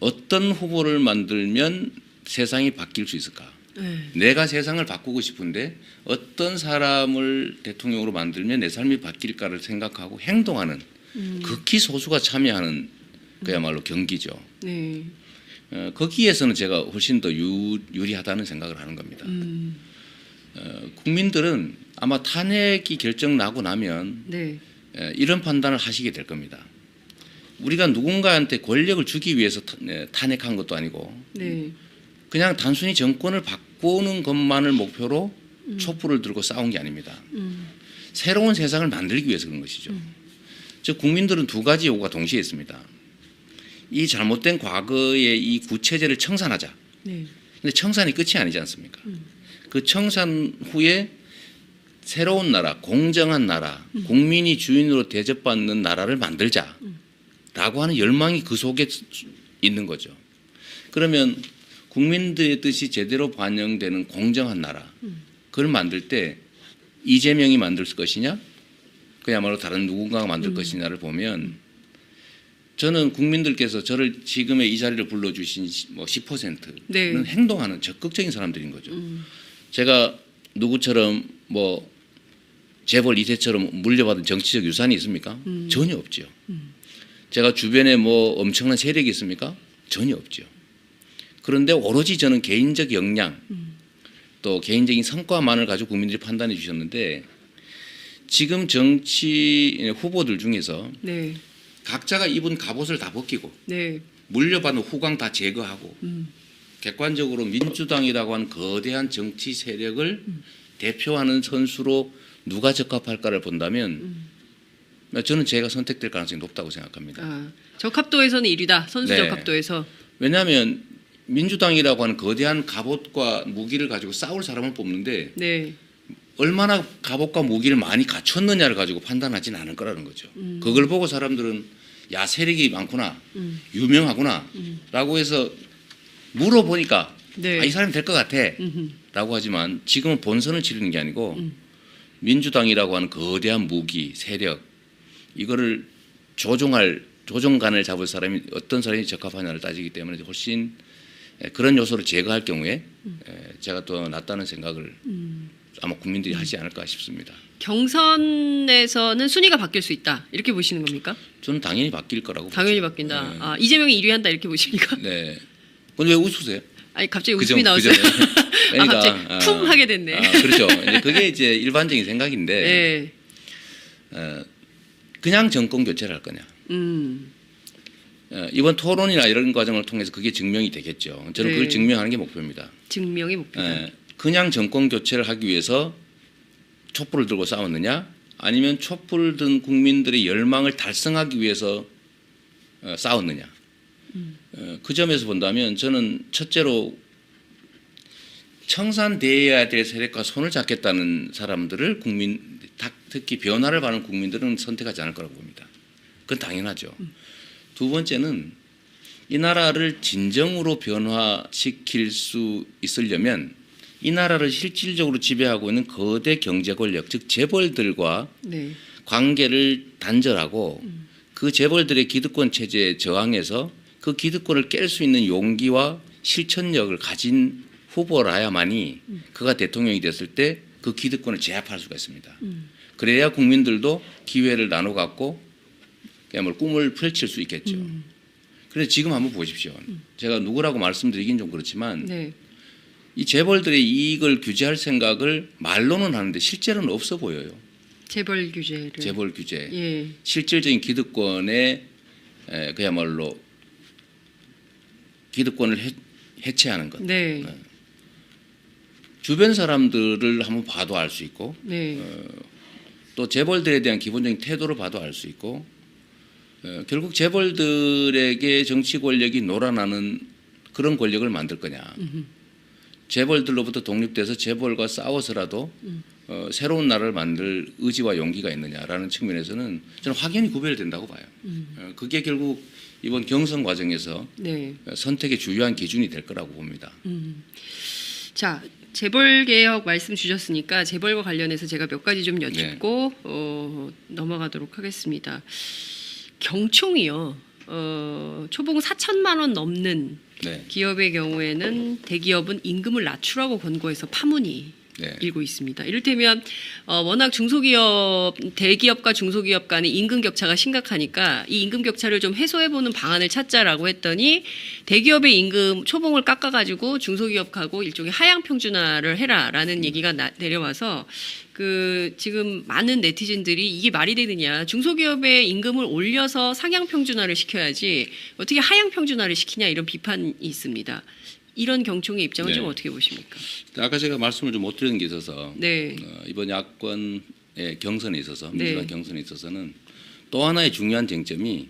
어떤 후보를 만들면 세상이 바뀔 수 있을까? 네, 내가 세상을 바꾸고 싶은데 어떤 사람을 대통령으로 만들면 내 삶이 바뀔까를 생각하고 행동하는 극히 소수가 참여하는 그야말로 경기죠. 네, 거기에서는 제가 훨씬 더 유리하다는 생각을 하는 겁니다. 국민들은 아마 탄핵이 결정 나고 나면 네, 이런 판단을 하시게 될 겁니다. 우리가 누군가한테 권력을 주기 위해서 탄핵한 것도 아니고 네, 그냥 단순히 정권을 바꾸는 것만을 목표로 촛불을 들고 싸운 게 아닙니다. 새로운 세상을 만들기 위해서 그런 것이죠. 즉 국민들은 두 가지 요구가 동시에 있습니다. 이 잘못된 과거의 이 구체제를 청산하자. 네, 근데 청산이 끝이 아니지 않습니까? 그 청산 후에 새로운 나라, 공정한 나라, 국민이 주인으로 대접받는 나라를 만들자라고 하는 열망이 그 속에 있는 거죠. 그러면 국민들의 뜻이 제대로 반영되는 공정한 나라, 그걸 만들 때 이재명이 만들 것이냐, 그야말로 다른 누군가가 만들 것이냐를 보면 저는 국민들께서 저를 지금의 이 자리를 불러주신 뭐 10%는 네. 행동하는 적극적인 사람들인 거죠. 제가 누구처럼 뭐 재벌 2세처럼 물려받은 정치적 유산이 있습니까? 전혀 없죠. 제가 주변에 뭐 엄청난 세력이 있습니까? 전혀 없죠. 그런데 오로지 저는 개인적 역량 또 개인적인 성과만을 가지고 국민들이 판단해 주셨는데 지금 정치 후보들 중에서 네, 각자가 입은 갑옷을 다 벗기고 네, 물려받은 후광 다 제거하고 객관적으로 민주당이라고 하는 거대한 정치 세력을 대표하는 선수로 누가 적합할까를 본다면 저는 제가 선택될 가능성이 높다고 생각합니다. 아, 적합도에서는 1위다. 선수 네. 적합도에서. 왜냐하면 민주당이라고 하는 거대한 갑옷과 무기를 가지고 싸울 사람을 뽑는데 네, 얼마나 갑옷과 무기를 많이 갖췄느냐를 가지고 판단하지는 않을 거라는 거죠. 그걸 보고 사람들은 야 세력이 많구나, 유명하구나 라고 해서 물어보니까 네. 아, 이 사람이 될 것 같아 라고 하지만 지금은 본선을 치르는 게 아니고 민주당이라고 하는 거대한 무기, 세력 이거를 조종간을 잡을 사람이 어떤 사람이 적합하냐를 따지기 때문에 훨씬 그런 요소를 제거할 경우에 제가 또 낫다는 생각을 아마 국민들이 하지 않을까 싶습니다. 경선에서는 순위가 바뀔 수 있다. 이렇게 보시는 겁니까? 저는 당연히 바뀔 거라고 당연히 보죠. 바뀐다. 네. 아, 이재명이 1위 한다 이렇게 보십니까? 네. 근데 왜 웃으세요? 아니 갑자기 그죠? 웃음이 나왔어요. 그죠? 아, 그러니까, 갑자기 쿵 하게 됐네. 그렇죠. 이제 그게 이제 일반적인 생각인데 네. 그냥 정권 교체를 할 거냐. 이번 토론이나 이런 과정을 통해서 그게 증명이 되겠죠. 저는 네. 그걸 증명하는 게 목표입니다. 증명의 목표다. 그냥 정권 교체를 하기 위해서 촛불을 들고 싸웠느냐 아니면 촛불을 든 국민들의 열망을 달성하기 위해서 싸웠느냐. 그 점에서 본다면 저는 첫째로 청산돼야 될 세력과 손을 잡겠다는 사람들을 특히 변화를 바라는 국민들은 선택하지 않을 거라고 봅니다. 그건 당연하죠. 두 번째는 이 나라를 진정으로 변화시킬 수 있으려면 이 나라를 실질적으로 지배하고 있는 거대 경제 권력, 즉 재벌들과 네. 관계를 단절하고 그 재벌들의 기득권 체제에 저항해서 그 기득권을 깰 수 있는 용기와 실천력을 가진 후보라야만이 그가 대통령이 됐을 때 그 기득권을 제압할 수가 있습니다. 그래야 국민들도 기회를 나눠 갖고 그야말로 꿈을 펼칠 수 있겠죠. 그래서 지금 한번 보십시오. 제가 누구라고 말씀드리긴 좀 그렇지만 네. 이 재벌들의 이익을 규제할 생각을 말로는 하는데 실제로는 없어 보여요. 재벌 규제를. 재벌 규제. 예. 실질적인 기득권의 그야말로 기득권을 해체하는 것. 네. 주변 사람들을 한번 봐도 알 수 있고 네. 또 재벌들에 대한 기본적인 태도를 봐도 알 수 있고 결국 재벌들에게 정치 권력이 놀아나는 그런 권력을 만들 거냐. 재벌들로부터 독립돼서 재벌과 싸워서라도 새로운 나라를 만들 의지와 용기가 있느냐라는 측면에서는 저는 확연히 구별된다고 봐요. 그게 결국 이번 경선 과정에서 네. 선택의 주요한 기준이 될 거라고 봅니다. 자, 재벌 개혁 말씀 주셨으니까 재벌과 관련해서 제가 몇 가지 좀 여쭙고 넘어가도록 하겠습니다. 경총이요. 초봉 4천만 원 넘는 네. 기업의 경우에는 대기업은 임금을 낮추라고 권고해서 파문이 네. 일고 있습니다. 이를테면 워낙 중소기업, 대기업과 중소기업 간의 임금 격차가 심각하니까 이 임금 격차를 좀 해소해보는 방안을 찾자라고 했더니 대기업의 임금 초봉을 깎아가지고 중소기업하고 일종의 하향 평준화를 해라라는 얘기가 내려와서 지금 많은 네티즌들이 이게 말이 되느냐, 중소기업의 임금을 올려서 상향 평준화를 시켜야지 어떻게 하향 평준화를 시키냐, 이런 비판이 있습니다. 이런 경총의 입장은 네. 좀 어떻게 보십니까? 아까 제가 말씀을 좀 못 드린 게 있어서 네. 이번 야권의 경선에 있어서 네. 민주당 경선에 있어서는 또 하나의 중요한 쟁점이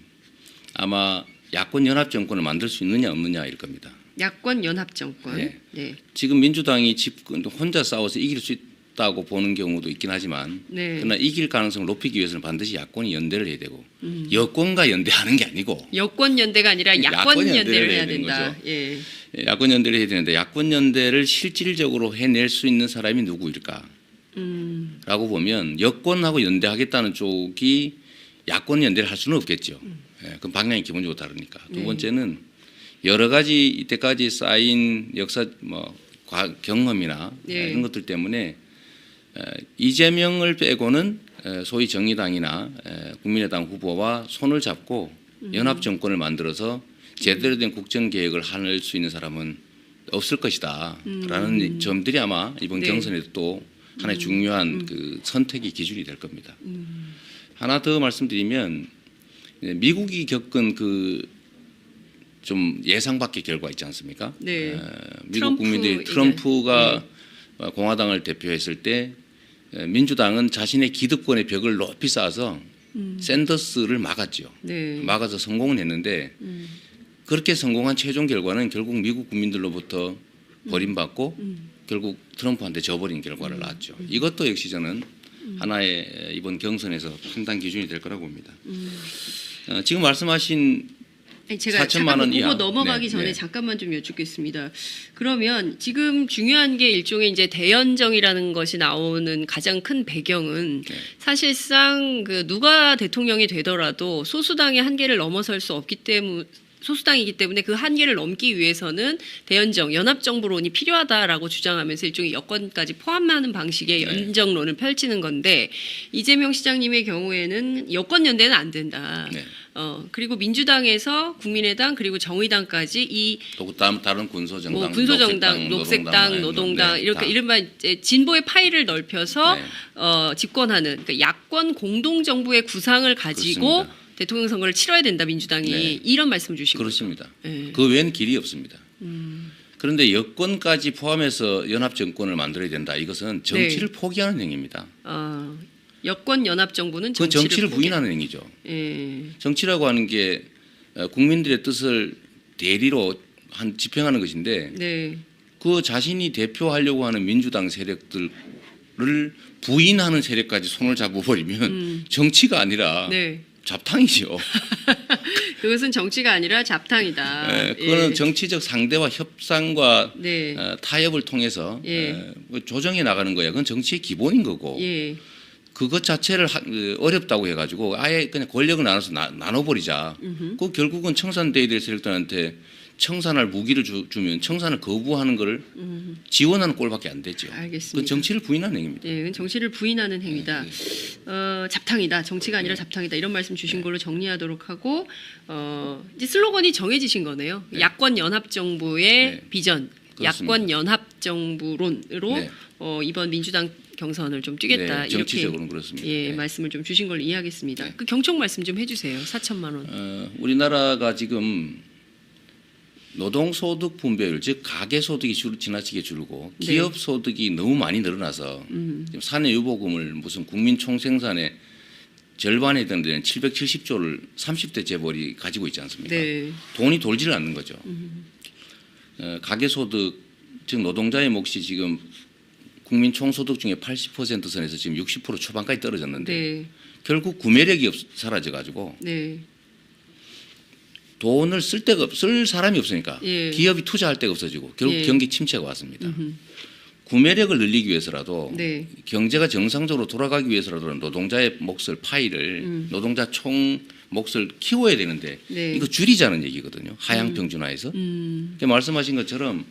아마 야권 연합 정권을 만들 수 있느냐 없느냐일 겁니다. 야권 연합 정권. 네. 네. 지금 민주당이 집권 혼자 싸워서 이길 수 있다고 보는 경우도 있긴 하지만 네. 그러나 이길 가능성을 높이기 위해서는 반드시 야권이 연대를 해야 되고 여권과 연대하는 게 아니고 여권 연대가 아니라 야권 야권 연대를 연대를 해야 해야 되는 된다. 거죠. 예. 야권 연대를 해야 되는데 야권 연대를 실질적으로 해낼 수 있는 사람이 누구일까? 라고 보면 여권하고 연대하겠다는 쪽이 야권 연대를 할 수는 없겠죠. 예, 그 방향이 기본적으로 다르니까. 두 번째는 여러 가지 이때까지 쌓인 역사 경험이나 네. 이런 것들 때문에 이재명을 빼고는 소위 정의당이나 국민의당 후보와 손을 잡고 연합 정권을 만들어서 제대로 된 국정 계획을 할 수 있는 사람은 없을 것이다라는 점들이 아마 이번 네. 경선에도 또 하나의 중요한 그 선택의 기준이 될 겁니다. 하나 더 말씀드리면 미국이 겪은 좀 예상 밖의 결과 있지 않습니까? 네. 미국 국민들이 트럼프 트럼프가 공화당을 대표했을 때 민주당은 자신의 기득권의 벽을 높이 쌓아서 샌더스를 막았죠. 네. 막아서 성공은 했는데 그렇게 성공한 최종 결과는 결국 미국 국민들로부터 버림받고 결국 트럼프한테 져버린 결과를 낳았죠. 이것도 역시 저는 하나의 이번 경선에서 판단 기준이 될 거라고 봅니다. 지금 말씀하신 아니, 제가 4천만 잠깐만 원 그거 이하. 넘어가기 네, 전에 네. 잠깐만 좀 여쭙겠습니다. 그러면 지금 중요한 게 일종의 이제 대연정이라는 것이 나오는 가장 큰 배경은 네. 사실상 누가 대통령이 되더라도 소수당의 한계를 넘어설 수 없기 때문에 소수당이기 때문에 그 한계를 넘기 위해서는 대연정, 연합정부론이 필요하다라고 주장하면서 일종의 여권까지 포함하는 방식의 네. 연정론을 펼치는 건데 이재명 시장님의 경우에는 여권 연대는 안 된다. 네. 그리고 민주당에서 국민의당 그리고 정의당까지 또 다른 군소정당, 군소정당, 녹색당, 노동당 네, 이렇게 다. 이른바 이제 진보의 파이를 넓혀서 네. 집권하는 그러니까 야권 공동정부의 구상을 가지고 그렇습니다. 대통령 선거를 치러야 된다 민주당이 네. 이런 말씀 주신 거죠. 그렇습니다. 네. 그 외엔 길이 없습니다. 그런데 여권까지 포함해서 연합 정권을 만들어야 된다. 이것은 정치를 포기하는 행위입니다. 여권 연합 정부는 그 정치를, 정치를 부인하는 행위죠. 예. 정치라고 하는 게 국민들의 뜻을 대리로 집행하는 것인데 네. 그 자신이 대표하려고 하는 민주당 세력들을 부인하는 세력까지 손을 잡아버리면 정치가 아니라 네. 잡탕이죠. 그것은 정치가 아니라 잡탕이다. 예, 그거는 정치적 상대와 협상과 네. 타협을 통해서 예. 조정해 나가는 거야. 그건 정치의 기본인 거고 예. 그것 자체를 어렵다고 해가지고 아예 그냥 권력을 나눠서 나눠버리자. 그 결국은 청산돼야 될 세력들한테 청산할 무기를 주면 청산을 거부하는 거를 지원하는 꼴밖에 안 되죠. 알겠습니다. 그건 정치를 부인하는 행위입니다. 예, 그건 정치를 부인하는 행위다. 잡탕이다. 정치가 아니라 잡탕이다. 이런 말씀 주신 걸로 정리하도록 하고 이제 슬로건이 정해지신 거네요. 네. 야권 연합 정부의 네. 비전, 그렇습니다. 야권 연합 정부론으로 네. 이번 민주당 경선을 좀 뛰겠다. 네, 이렇게 정치적으로는 그렇습니다. 예, 네. 말씀을 좀 주신 걸로 이해하겠습니다. 네. 그 경총 말씀 좀 해주세요. 4천만 원. 우리나라가 지금 노동소득 분배율 즉 가계소득이 지나치게 줄고 네. 기업소득이 너무 많이 늘어나서 지금 사내유보금을 무슨 국민총생산의 절반에 해당되는 770조를 30대 재벌이 가지고 있지 않습니까? 네. 돈이 돌지를 않는 거죠. 가계소득, 즉 노동자의 몫이 지금 국민 총소득 중에 80% 선에서 지금 60% 초반까지 떨어졌는데 네. 결국 구매력이 사라져가지고 네. 돈을 쓸 사람이 없으니까 예. 기업이 투자할 데가 없어지고 결국 예. 경기 침체가 왔습니다. 구매력을 늘리기 위해서라도 네. 경제가 정상적으로 돌아가기 위해서라도 노동자의 몫을 파이를 노동자 총 몫을 키워야 되는데 네. 이거 줄이자는 얘기거든요. 하향 평준화해서. 그러니까 말씀하신 것처럼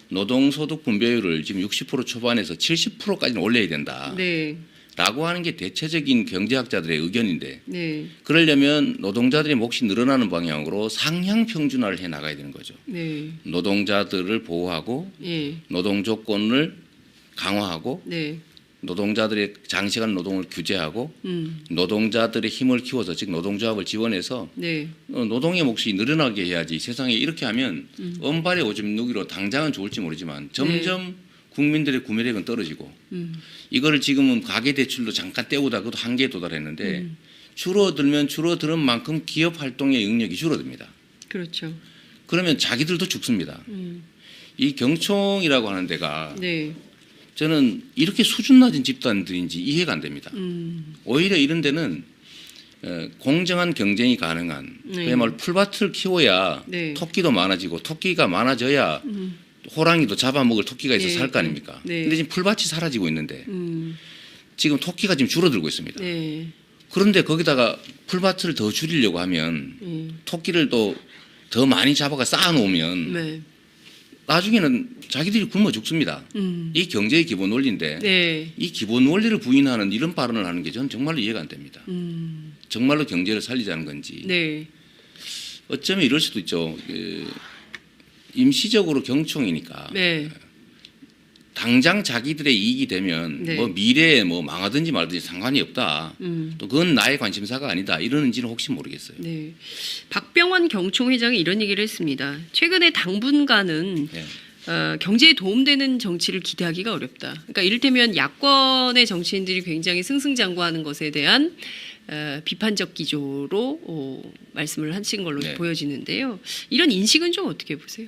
노동소득 분배율을 지금 60% 초반에서 70%까지는 올려야 된다. 네. 라고 하는 게 대체적인 경제학자들의 의견인데 네. 그러려면 노동자들의 몫이 늘어나는 방향으로 상향 평준화를 해 나가야 되는 거죠. 네. 노동자들을 보호하고 예. 노동 조건을 강화하고 네. 노동자들의 장시간 노동을 규제하고 노동자들의 힘을 키워서 즉 노동조합을 지원해서 네. 노동의 몫이 늘어나게 해야지. 세상에 이렇게 하면 언발의 오줌 누기로 당장은 좋을지 모르지만 점점 국민들의 구매력은 떨어지고 이거를 지금은 가계대출로 잠깐 때우다 그것도 한계에 도달했는데 줄어들면 줄어드는 만큼 기업 활동의 영역이 줄어듭니다. 그렇죠. 그러면 자기들도 죽습니다. 이 경총이라고 하는 데가 네. 저는 이렇게 수준 낮은 집단들인지 이해가 안 됩니다. 오히려 이런 데는 공정한 경쟁이 가능한 네. 그야말로 풀밭을 키워야 네. 토끼도 많아지고 토끼가 많아져야 호랑이도 잡아먹을 토끼가 있어 네. 살 거 아닙니까? 네. 근데 지금 풀밭이 사라지고 있는데 지금 토끼가 지금 줄어들고 있습니다. 네. 그런데 거기다가 풀밭을 더 줄이려고 하면 토끼를 또 더 많이 잡아가 쌓아놓으면 네. 나중에는 자기들이 굶어 죽습니다. 이 경제의 기본 원리인데 네. 이 기본 원리를 부인하는 이런 발언을 하는 게 저는 정말로 이해가 안 됩니다. 정말로 경제를 살리자는 건지 네. 어쩌면 이럴 수도 있죠. 임시적으로 경총이니까 네. 당장 자기들의 이익이 되면 네. 뭐 미래에 뭐 망하든지 말든지 상관이 없다. 또 그건 나의 관심사가 아니다. 이러는지는 혹시 모르겠어요. 네. 박병원 경총 회장이 이런 얘기를 했습니다. 최근에 당분간은 네. 경제에 도움되는 정치를 기대하기가 어렵다. 그러니까 이를테면 야권의 정치인들이 굉장히 승승장구하는 것에 대한 비판적 기조로 말씀을 하신 걸로 네. 보여지는데요. 이런 인식은 좀 어떻게 보세요?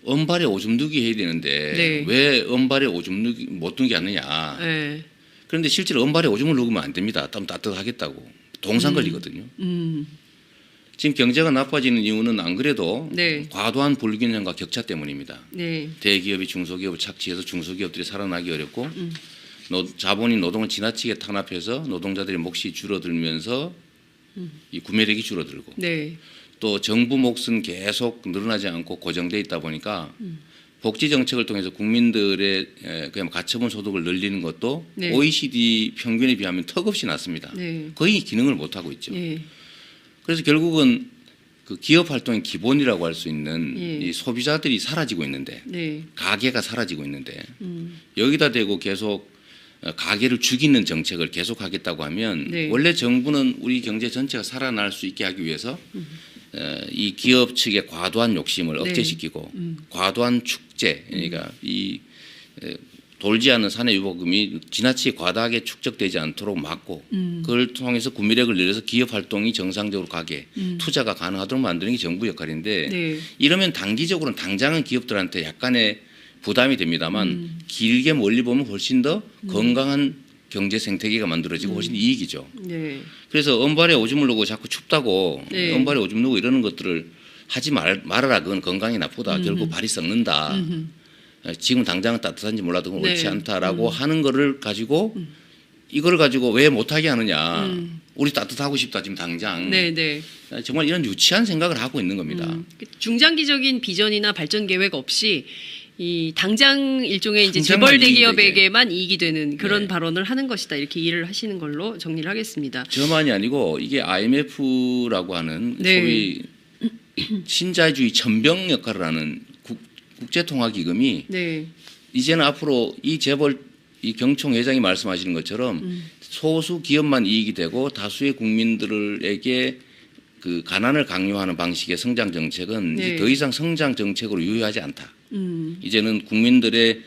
언발에 오줌 누기 해야 되는데 네. 왜 언발에 오줌 누기 못 누기 하느냐. 네. 그런데 실제로 언발에 오줌을 누구면 안 됩니다. 좀 따뜻하겠다고. 동상 걸리거든요. 지금 경제가 나빠지는 이유는 안 그래도 네. 과도한 불균형과 격차 때문입니다. 네. 대기업이 중소기업을 착취해서 중소기업들이 살아나기 어렵고 자본인 노동을 지나치게 탄압해서 노동자들의 몫이 줄어들면서 이 구매력이 줄어들고 네. 또 정부 몫은 계속 늘어나지 않고 고정돼 있다 보니까 복지 정책을 통해서 국민들의 그냥 가처분 소득을 늘리는 것도 네. OECD 평균에 비하면 턱없이 낮습니다. 네. 거의 기능을 못 하고 있죠. 네. 그래서 결국은 그 기업 활동의 기본이라고 할 수 있는 예. 이 소비자들이 사라지고 있는데 네. 가게가 사라지고 있는데 여기다 대고 계속 가게를 죽이는 정책을 계속하겠다고 하면 네. 원래 정부는 우리 경제 전체가 살아날 수 있게 하기 위해서 이 기업 측의 과도한 욕심을 네. 억제시키고 과도한 축제 그러니까 이 돌지 않는 사내 유보금이 지나치게 과다하게 축적되지 않도록 막고 그걸 통해서 구매력을 늘려서 기업 활동이 정상적으로 가게 투자가 가능하도록 만드는 게 정부 역할인데 네. 이러면 단기적으로는 당장은 기업들한테 약간의 부담이 됩니다만 길게 멀리 보면 훨씬 더 건강한 경제 생태계가 만들어지고 훨씬 이익이죠. 네. 그래서 언발에 오줌을 누고 자꾸 춥다고 네. 언발에 오줌 누고 이러는 것들을 하지 말아라. 그건 건강에 나쁘다. 결국 발이 썩는다. 지금 당장은 따뜻한지 몰라도 그건 네. 옳지 않다라고 하는 거를 가지고 이걸 가지고 왜 못하게 하느냐. 우리 따뜻하고 싶다 지금 당장. 네. 네. 정말 이런 유치한 생각을 하고 있는 겁니다. 중장기적인 비전이나 발전 계획 없이 이 당장 일종의 이제 당장만 재벌 이익이 대기업에게만 이익이 되는 그런 네. 발언을 하는 것이다. 이렇게 이해를 하시는 걸로 정리를 하겠습니다. 저만이 아니고 이게 IMF라고 하는 네. 소위 신자유주의 천병 역할을 하는 국제통화기금이 네. 이제는 앞으로 이 재벌 이 경총 회장이 말씀하시는 것처럼 소수 기업만 이익이 되고 다수의 국민들에게 그 가난을 강요하는 방식의 성장 정책은 네. 이제 더 이상 성장 정책으로 유효하지 않다. 음. 이제는 국민들의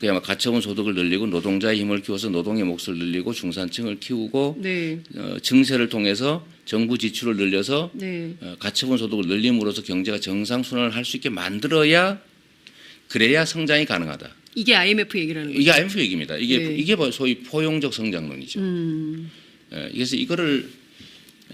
그야말로 가처분 소득을 늘리고 노동자의 힘을 키워서 노동의 몫을 늘리고 중산층을 키우고 네. 증세를 통해서 정부 지출을 늘려서 네. 가처분 소득을 늘림으로써 경제가 정상 순환을 할 수 있게 만들어야 그래야 성장이 가능하다. 이게 IMF 얘기라는 거죠. 이게 IMF 얘기입니다. 네. 이게 바로 소위 포용적 성장론이죠. 그래서 이거를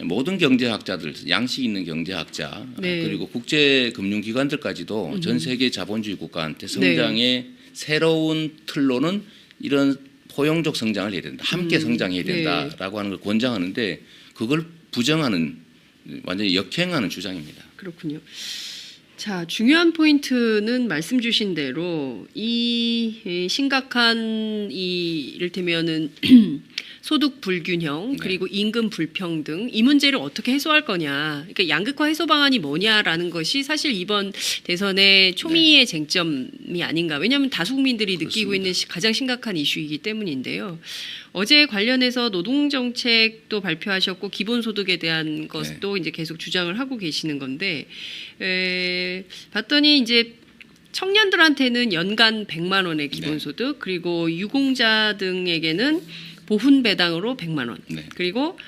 모든 경제학자들, 양식 있는 경제학자 네. 그리고 국제금융기관들까지도 전 세계 자본주의 국가한테 성장의 새로운 틀로는 이런 포용적 성장을 해야 된다. 함께 성장해야 된다라고 하는 걸 권장하는데 그걸 부정하는 완전히 역행하는 주장입니다. 그렇군요. 자, 중요한 포인트는 말씀 주신 대로 이 심각한 이 이를테면은 소득 불균형 그리고 임금 불평등 이 문제를 어떻게 해소할 거냐. 그러니까 양극화 해소 방안이 뭐냐라는 것이 사실 이번 대선의 초미의 쟁점이 아닌가. 왜냐하면 다수 국민들이 느끼고 있는 가장 심각한 이슈이기 때문인데요. 어제 관련해서 노동정책도 발표하셨고 기본소득에 대한 것도 이제 계속 주장을 하고 계시는 건데 봤더니 이제 청년들한테는 연간 100만 원의 기본소득 그리고 유공자 등에게는 보훈 배당으로 100만 원 그리고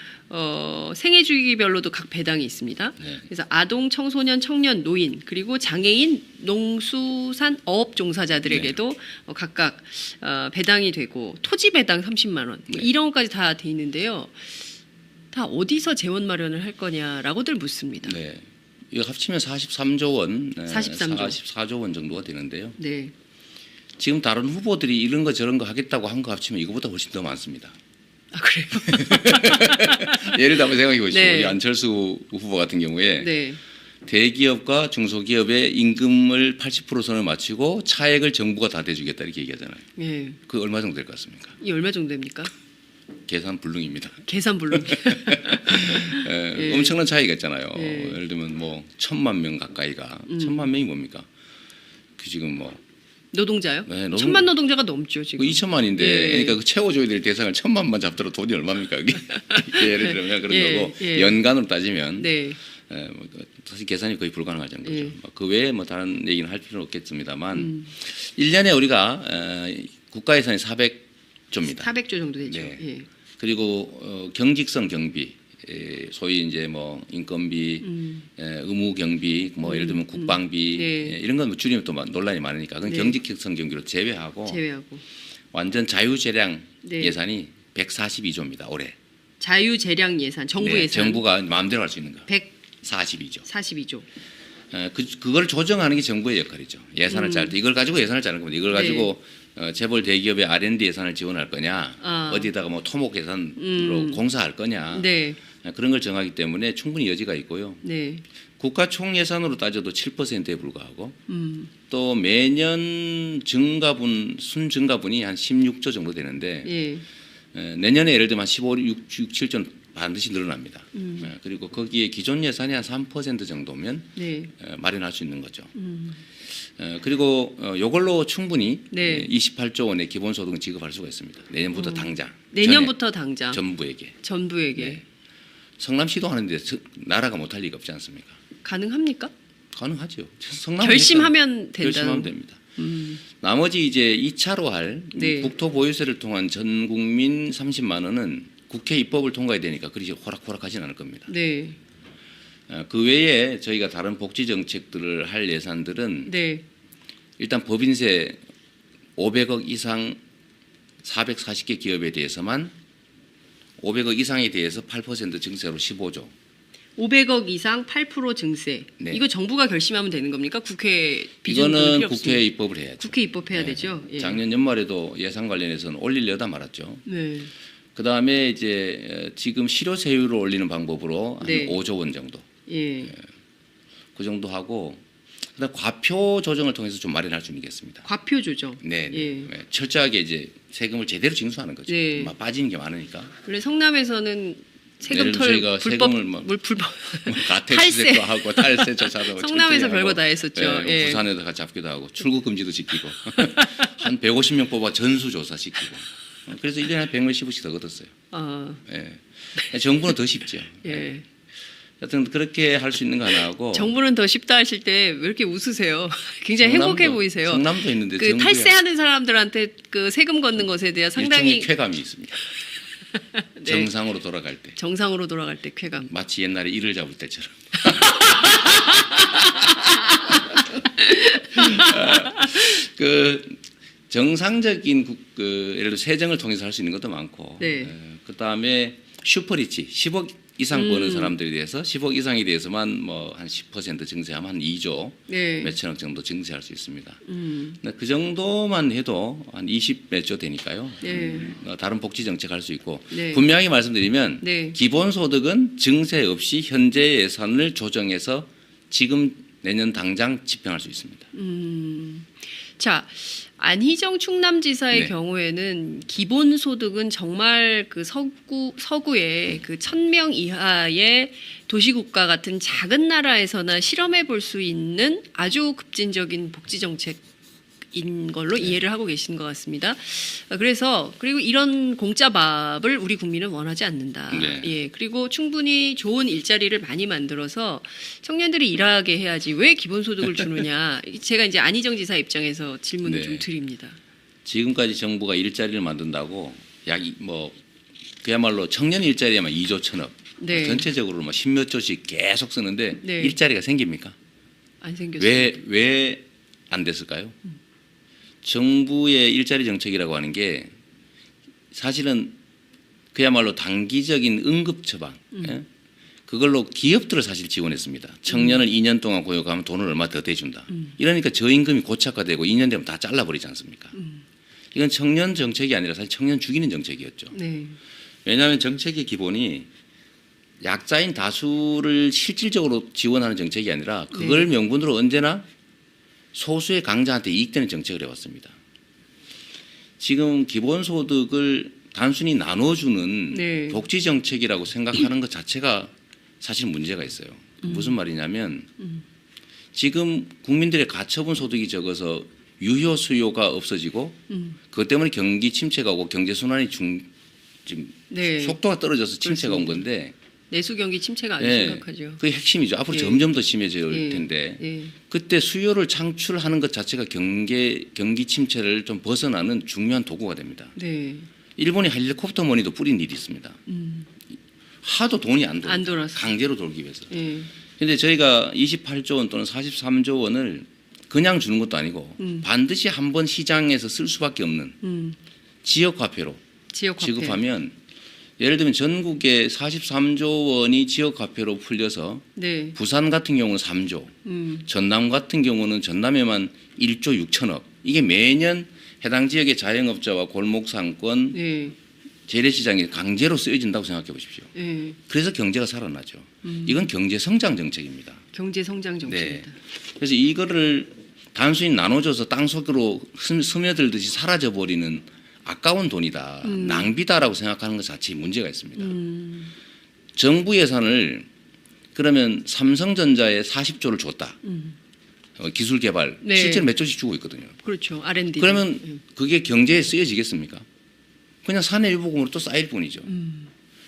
생애 주기별로도 각 배당이 있습니다. 그래서 아동, 청소년, 청년, 노인 그리고 장애인, 농수산 어업 종사자들에게도 각각 배당이 되고 토지 배당 30만 원 이런 것까지 다 돼 있는데요. 다 어디서 재원 마련을 할 거냐라고들 묻습니다. 네. 이거 합치면 43조 원, 44조 원 정도가 되는데요. 네. 지금 다른 후보들이 이런 거 저런 거 하겠다고 한 거 합치면 이거보다 훨씬 더 많습니다. 아 그래요? 예를 들어 한번 생각해 보시죠. 네. 우리 안철수 후보 같은 경우에 네. 대기업과 중소기업의 임금을 80% 선을 맞추고 차액을 정부가 다 대주겠다 이렇게 얘기하잖아요. 네. 그 얼마 정도 될 것 같습니까? 이 얼마 정도 됩니까? 계산 불능입니다. 계산 불능. 엄청난 차이가 있잖아요. 예. 예를 들면 뭐 1,000만 명 가까이가 1,000만 명이 뭡니까? 그 지금 뭐 노동자요? 네, 1,000만 노동자가 넘죠 지금. 2천만인데 예. 그러니까 그 채워줘야 될 대상을 1,000만만 잡더라도 돈이 얼마입니까 그게? 예를 들면 그런 예, 거고 예. 연간으로 따지면 네. 뭐 사실 계산이 거의 불가능할 정도죠. 예. 그 외에 뭐 다른 얘기는 할 필요는 없겠습니다만 1년에 우리가 국가 예산이 400조입니다. 400조 정도 되죠. 네. 예. 그리고 경직성 경비, 소위 이제 뭐 인건비, 의무 경비, 뭐 예를 들면 국방비 네. 이런 건 줄이면 또 논란이 많으니까 그건 네. 경직성 경비로 제외하고 완전 자유재량 네. 예산이 142조입니다. 올해. 자유재량 예산, 정부 네, 예산. 정부가 마음대로 할 수 있는 거. 142조. 42조. 그걸 조정하는 게 정부의 역할이죠. 예산을 짤 때 이걸 가지고 예산을 짜는 겁니다. 이걸 가지고 재벌 대기업의 R&D 예산을 지원할 거냐, 어디다가 뭐 토목 예산으로 공사할 거냐, 네. 그런 걸 정하기 때문에 충분히 여지가 있고요. 네. 국가 총 예산으로 따져도 7%에 불과하고 또 매년 순증가분이 한 16조 정도 되는데 예. 내년에 예를 들면 한 15, 6, 7조는 반드시 늘어납니다. 그리고 거기에 기존 예산이 한 3% 정도면 네. 마련할 수 있는 거죠. 그리고 이걸로 충분히 네. 28조 원의 기본소득을 지급할 수가 있습니다. 내년부터 당장. 내년부터 당장. 전부에게. 전부에게. 네. 성남시도 하는데 나라가 못할 리가 없지 않습니까? 가능합니까? 가능하죠. 성남 결심하면 된다. 결심하면 됩니다. 나머지 이제 2차로 할 네. 국토 보유세를 통한 전 국민 30만 원은 국회 입법을 통과해야 되니까 그리 호락호락하진 않을 겁니다. 네. 그 외에 저희가 다른 복지 정책들을 할 예산들은 네. 일단 법인세 500억 이상 440개 기업에 대해서만 500억 이상에 대해서 8% 증세로 15조. 500억 이상 8% 증세. 네. 이거 정부가 결심하면 되는 겁니까? 국회 비준 이거는 필요 국회에 없습니까? 입법을 해야죠. 국회 입법해야 네. 되죠. 예. 작년 연말에도 예산 관련해서는 올리려다 말았죠. 네. 그 다음에 이제 지금 실효세율을 올리는 방법으로 한 네. 5조 원 정도. 예. 그 정도 하고 그다음 과표 조정을 통해서 좀 마련할 수 있겠습니다. 과표 조정. 네, 예. 네. 철저하게 이제 세금을 제대로 징수하는 거죠. 네. 막 빠지는 게 많으니까. 원래 성남에서는 세금 예를 들어 털 저희가 불법 세금을 막 불법 가택수색도 하고 탈세 조사도 하고 성남에서 철저히 별거 하고, 다 했었죠. 예, 예. 부산에도 같이 잡기도 하고 출국 금지도 지키고 한 150명 뽑아 전수조사 시키고 그래서 1년에 100명 10원씩 더 걷었어요. 아, 예. 정부는 더 쉽죠. 예. 하여튼 그렇게 할 수 있는 거 하나 하고 정부는 더 쉽다 하실 때 왜 이렇게 웃으세요? 굉장히 행복해 보이세요. 성남도 있는데 그 탈세하는 사람들한테 그 세금 걷는 것에 대한 상당히 일종의 쾌감이 있습니다. 네. 정상으로 돌아갈 때 정상으로 돌아갈 때 쾌감. 마치 옛날에 이를 잡을 때처럼. 그 정상적인 예를 들어 세정을 통해서 할 수 있는 것도 많고, 네. 그 다음에 슈퍼리치 10억 이상 버는 사람들에 대해서 10억 이상에 대해서만 뭐 한 10% 증세하면 한 2조 네. 몇천억 정도 증세할 수 있습니다. 근데 그 정도만 해도 한 20몇 조 되니까요. 네. 다른 복지 정책 할 수 있고 네. 분명히 말씀드리면 네. 기본소득은 증세 없이 현재 예산을 조정해서 지금 내년 당장 집행할 수 있습니다. 자, 안희정 충남지사의 네. 경우에는 기본소득은 정말 그 서구의 그 1,000명 이하의 도시국가 같은 작은 나라에서나 실험해 볼 수 있는 아주 급진적인 복지 정책인 걸로 이해를 하고 계신 것 같습니다. 그래서 그리고 이런 공짜 밥을 우리 국민은 원하지 않는다. 네. 예, 그리고 충분히 좋은 일자리를 많이 만들어서 청년들이 일하게 해야지 왜 기본소득을 주느냐. 제가 이제 안희정 지사 입장에서 질문을 네. 좀 드립니다. 지금까지 정부가 일자리를 만든다고 그야말로 청년 일자리에만 2조 천억, 네. 전체적으로 뭐 10몇 조씩 계속 쓰는데 네. 일자리가 생깁니까? 안 생겼어요. 왜 안 됐을까요? 정부의 일자리 정책이라고 하는 게 사실은 그야말로 단기적인 응급 처방, 예? 그걸로 기업들을 사실 지원했습니다. 청년을 2년 동안 고용하면 돈을 얼마 더 대준다. 이러니까 저임금이 고착화되고 2년 되면 다 잘라버리지 않습니까? 이건 청년 정책이 아니라 사실 청년 죽이는 정책이었죠. 네. 왜냐하면 정책의 기본이 약자인 다수를 실질적으로 지원하는 정책이 아니라 그걸 명분으로 언제나 소수의 강자한테 이익되는 정책을 해왔습니다. 지금 기본소득을 단순히 나눠주는 네. 복지 정책이라고 생각하는 것 자체가 사실 문제가 있어요. 무슨 말이냐면 지금 국민들의 가처분 소득이 적어서 유효 수요가 없어지고 그것 때문에 경기 침체가 오고 경제 순환이 지금 네. 속도가 떨어져서 침체가 온 건데 내수 경기 침체가 아주 네, 심각하죠. 그게 핵심이죠. 앞으로 예. 점점 더 심해질 예. 텐데 예. 그때 수요를 창출하는 것 자체가 경기 침체를 좀 벗어나는 중요한 도구가 됩니다. 네. 일본이 헬리콥터 머니도 뿌린 일이 있습니다. 하도 돈이 안 돌아서. 강제로 돌기 위해서. 예. 그런데 저희가 28조 원 또는 43조 원을 그냥 주는 것도 아니고 반드시 한번 시장에서 쓸 수밖에 없는 지역화폐로 지역화폐. 지급하면 예를 들면 전국에 43조 원이 지역화폐로 풀려서 네. 부산 같은 경우는 3조, 전남 같은 경우는 전남에만 1조 6천억. 이게 매년 해당 지역의 자영업자와 골목상권, 네. 재래시장이 강제로 쓰여진다고 생각해 보십시오. 네. 그래서 경제가 살아나죠. 이건 경제 성장 정책입니다. 경제 성장 정책입니다. 네. 그래서 이거를 단순히 나눠줘서 땅속으로 스며들듯이 사라져버리는 아까운 돈이다, 낭비다라고 생각하는 것 자체에 문제가 있습니다. 정부 예산을 그러면 삼성전자에 40조를 줬다. 기술 개발 네. 실제로 몇 조씩 주고 있거든요. 그렇죠. R&D. 그러면 그게 경제에 쓰여지겠습니까? 그냥 사내 일부금으로 또 쌓일 뿐이죠.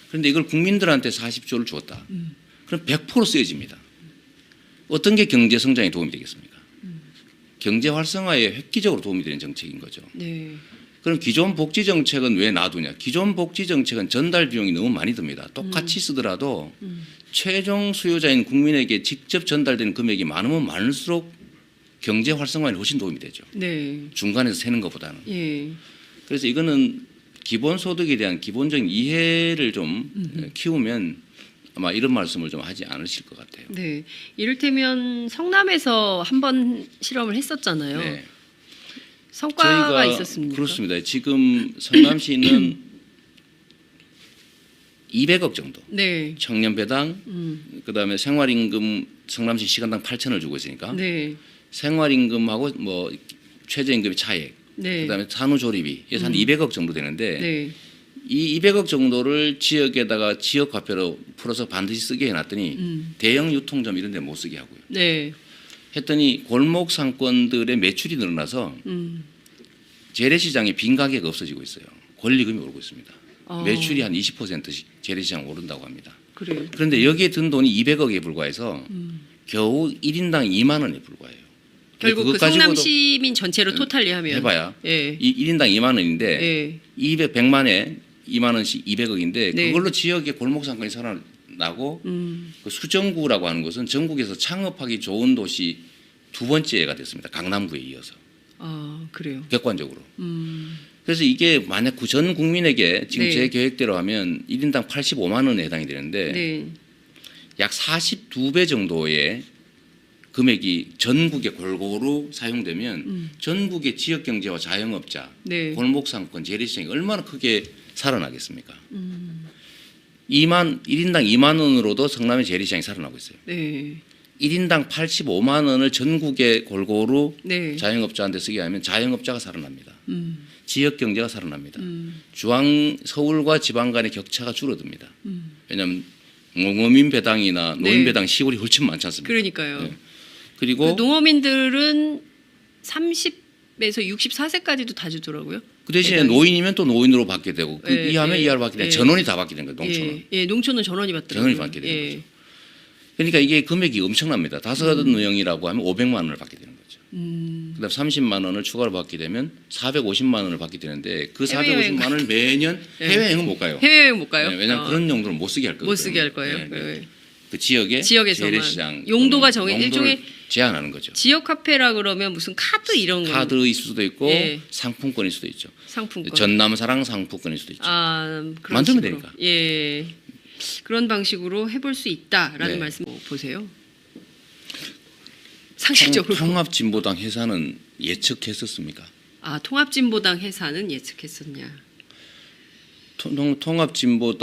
그런데 이걸 국민들한테 40조를 줬다. 그럼 100% 쓰여집니다. 어떤 게 경제 성장에 도움이 되겠습니까? 경제 활성화에 획기적으로 도움이 되는 정책인 거죠. 네. 그럼 기존 복지 정책은 왜 놔두냐? 기존 복지 정책은 전달 비용이 너무 많이 듭니다. 똑같이 쓰더라도 최종 수요자인 국민에게 직접 전달되는 금액이 많으면 많을수록 경제 활성화에 훨씬 도움이 되죠. 네. 중간에서 세는 것보다는. 예. 그래서 이거는 기본소득에 대한 기본적인 이해를 좀 키우면 아마 이런 말씀을 좀 하지 않으실 것 같아요. 네. 이를테면 성남에서 한번 실험을 했었잖아요. 네. 성과가 저희가 있었습니까? 그렇습니다. 지금 성남시는 200억 정도. 네. 청년 배당, 그다음에 생활임금 성남시 시간당 8천을 주고 있으니까 네. 생활임금하고 뭐 최저임금의 차액, 네. 그다음에 산후조리비 그래서 한 200억 정도 되는데 네. 이 200억 정도를 지역에다가 지역화폐로 풀어서 반드시 쓰게 해놨더니 대형 유통점 이런 데 못 쓰게 하고요. 네. 했더니 골목 상권들의 매출이 늘어나서 재래시장에 빈 가게가 없어지고 있어요. 권리금이 오르고 있습니다. 매출이 한 20%씩 재래시장 오른다고 합니다. 그래요. 그런데 여기에 든 돈이 200억에 불과해서 겨우 1인당 2만 원에 불과해요. 결국 그것 그 가지고도 성남 시민 전체로 토탈리하면 해봐야 예. 1인당 2만 원인데 예. 100만에 2만 원씩 200억인데 네. 그걸로 지역의 골목 상권이 살아나고 그 수정구라고 하는 것은 전국에서 창업하기 좋은 도시 두 번째가 됐습니다. 강남구에 이어서 아, 그래요. 객관적으로. 그래서 이게 만약 전 국민에게 지금 네. 제 계획대로 하면 1인당 85만 원에 해당이 되는데 네. 약 42배 정도의 금액이 전국에 골고루 사용되면 전국의 지역 경제와 자영업자, 네. 골목 상권, 재래시장이 얼마나 크게 살아나겠습니까? 1인당 2만 원으로도 성남의 재래시장이 살아나고 있어요. 네. 1인당 85만 원을 전국에 골고루 네. 자영업자한테 쓰게 하면 자영업자가 살아납니다. 지역 경제가 살아납니다. 서울과 지방 간의 격차가 줄어듭니다. 왜냐하면 농어민 배당이나 노인 네. 배당 시골이 훨씬 많지 않습니까? 그러니까요. 네. 그리고 그 농어민들은 30에서 64세까지도 다 주더라고요. 그 대신에 배당이. 노인이면 또 노인으로 받게 되고 그 예, 이하면 예, 이하로 받게 되는 예. 전원이 다 받게 되는 거예요. 농촌은. 예, 예, 농촌은 전원이 받더라고요. 전원이 받게 되는 예. 거죠. 그러니까 이게 금액이 엄청납니다. 다섯 명이라고 하면 500만 원을 받게 되는 거죠. 그다음 30만 원을 추가로 받게 되면 450만 원을 받게 되는데 그 해외여행 450만 원을 매년 예. 해외여행은 못 가요. 해외여행 못 가요? 네, 왜냐하면 그런 용도는 못 쓰게 할 거예요. 못 쓰게 할 거예요. 네, 네. 예. 그 지역의 지역에서만. 재래시장 용도가 또는 정해- 용도를 일종의 제한하는 거죠. 지역 카페라 그러면 무슨 카드 이런 거 카드일 수도 있고 예. 상품권일 수도 있죠. 상품권. 전남사랑 상품권일 수도 있죠. 아, 그런 만들면 식으로. 되니까. 예. 그런 방식으로 해볼 수 있다라는 네. 말씀 보세요. 상식적으로. 통합진보당 해산은 예측했었습니까? 아, 통합진보당 해산은 예측했었냐?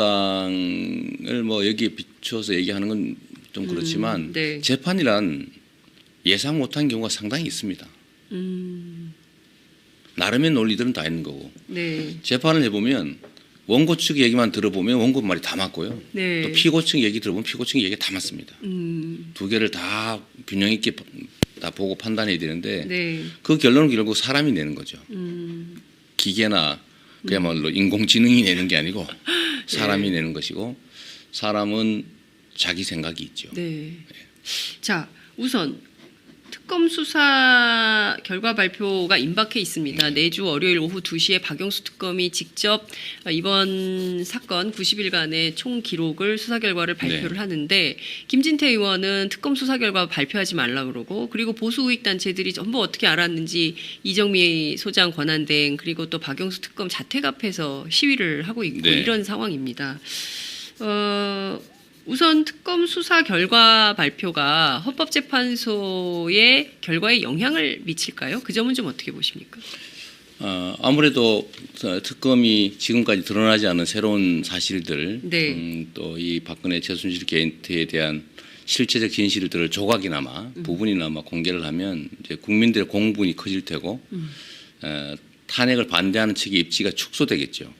통합진보당을 뭐 여기에 비춰서 얘기하는 건 좀 그렇지만 네. 재판이란 예상 못한 경우가 상당히 있습니다. 나름의 논리들은 다 있는 거고 네. 재판을 해보면 원고 측 얘기만 들어보면 원고 말이 다 맞고요. 네. 또 피고 측 얘기 들어보면 피고 측 얘기가 다 맞습니다. 두 개를 다 균형 있게 다 보고 판단해야 되는데 네. 그 결론은 결국 사람이 내는 거죠. 기계나 그야말로 인공지능이 내는 게 아니고 사람이 내는 것이고 사람은 자기 생각이 있죠. 네. 자, 우선 특검 수사 결과 발표가 임박해 있습니다. 내주 월요일 오후 2시에 박영수 특검이 직접 이번 사건 90일간의 총 기록을 수사 결과를 발표를 네. 하는데 김진태 의원은 특검 수사 결과 발표하지 말라 그러고 그리고 보수 우익 단체들이 전부 어떻게 알았는지 이정미 소장 권한대행 그리고 또 박영수 특검 자택 앞에서 시위를 하고 있고 네. 이런 상황입니다. 우선 특검 수사 결과 발표가 헌법재판소의 결과에 영향을 미칠까요? 그 점은 좀 어떻게 보십니까? 아무래도 특검이 지금까지 드러나지 않은 새로운 사실들, 네. 또 이 박근혜 최순실 게이트에 대한 실체적 진실들을 조각이나마 부분이나마 공개를 하면 이제 국민들의 공분이 커질 테고 탄핵을 반대하는 측의 입지가 축소되겠죠.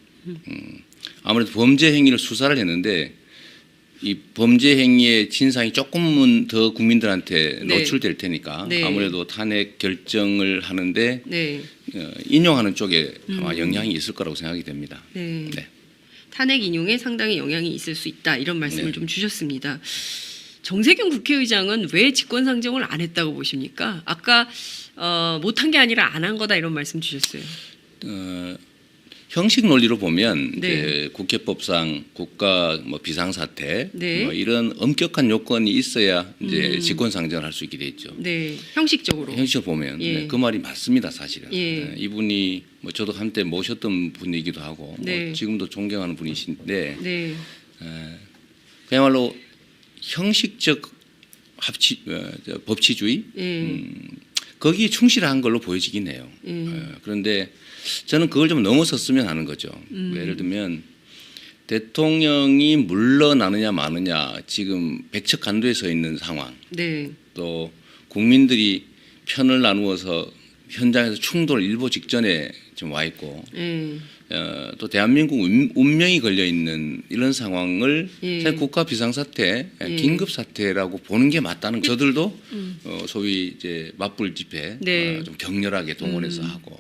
아무래도 범죄 행위를 수사를 했는데 이 범죄 행위의 진상이 조금은 더 국민들한테 네. 노출될 테니까 네. 아무래도 탄핵 결정을 하는데 네. 인용하는 쪽에 아마 영향이 있을 거라고 생각이 됩니다. 네. 네. 탄핵 인용에 상당히 영향이 있을 수 있다. 이런 말씀을 네. 좀 주셨습니다. 정세균 국회의장은 왜 직권상정을 안 했다고 보십니까? 아까 못한 게 아니라 안 한 거다 이런 말씀 주셨어요. 형식 논리로 보면 네. 이제 국회법상 국가 뭐 비상사태 네. 뭐 이런 엄격한 요건이 있어야 이제 직권상정을 할 수 있게 돼 있죠. 네. 형식적으로. 형식을 보면 예. 네, 그 말이 맞습니다, 사실은. 예. 네, 이분이 뭐 저도 한때 모셨던 분이기도 하고 네. 뭐 지금도 존경하는 분이신데 네. 그야말로 형식적 법치주의 예. 거기에 충실한 걸로 보여지긴 해요. 그런데 저는 그걸 좀 넘어섰으면 하는 거죠. 예를 들면 대통령이 물러나느냐 마느냐 지금 백척간도에 서 있는 상황 네. 또 국민들이 편을 나누어서 현장에서 충돌 일보 직전에 지금 와 있고 예. 또 대한민국 운명이 걸려 있는 이런 상황을 예. 사실 국가 비상사태, 예. 긴급 사태라고 보는 게 맞다는 저들도 소위 이제 맞불 집회 네. 좀 격렬하게 동원해서 하고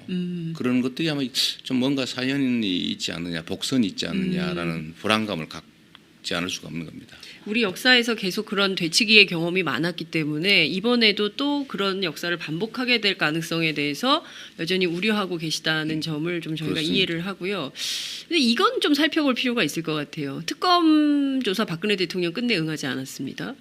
그런 것들이 아마 좀 뭔가 사연이 있지 않느냐, 복선이 있지 않느냐라는 불안감을 갖지 않을 수가 없는 겁니다. 우리 역사에서 계속 그런 되치기의 경험이 많았기 때문에 이번에도 또 그런 역사를 반복하게 될 가능성에 대해서 여전히 우려하고 계시다는 점을 좀 저희가 그렇습니다. 이해를 하고요. 근데 이건 좀 살펴볼 필요가 있을 것 같아요. 특검 조사 박근혜 대통령 끝내 응하지 않았습니다.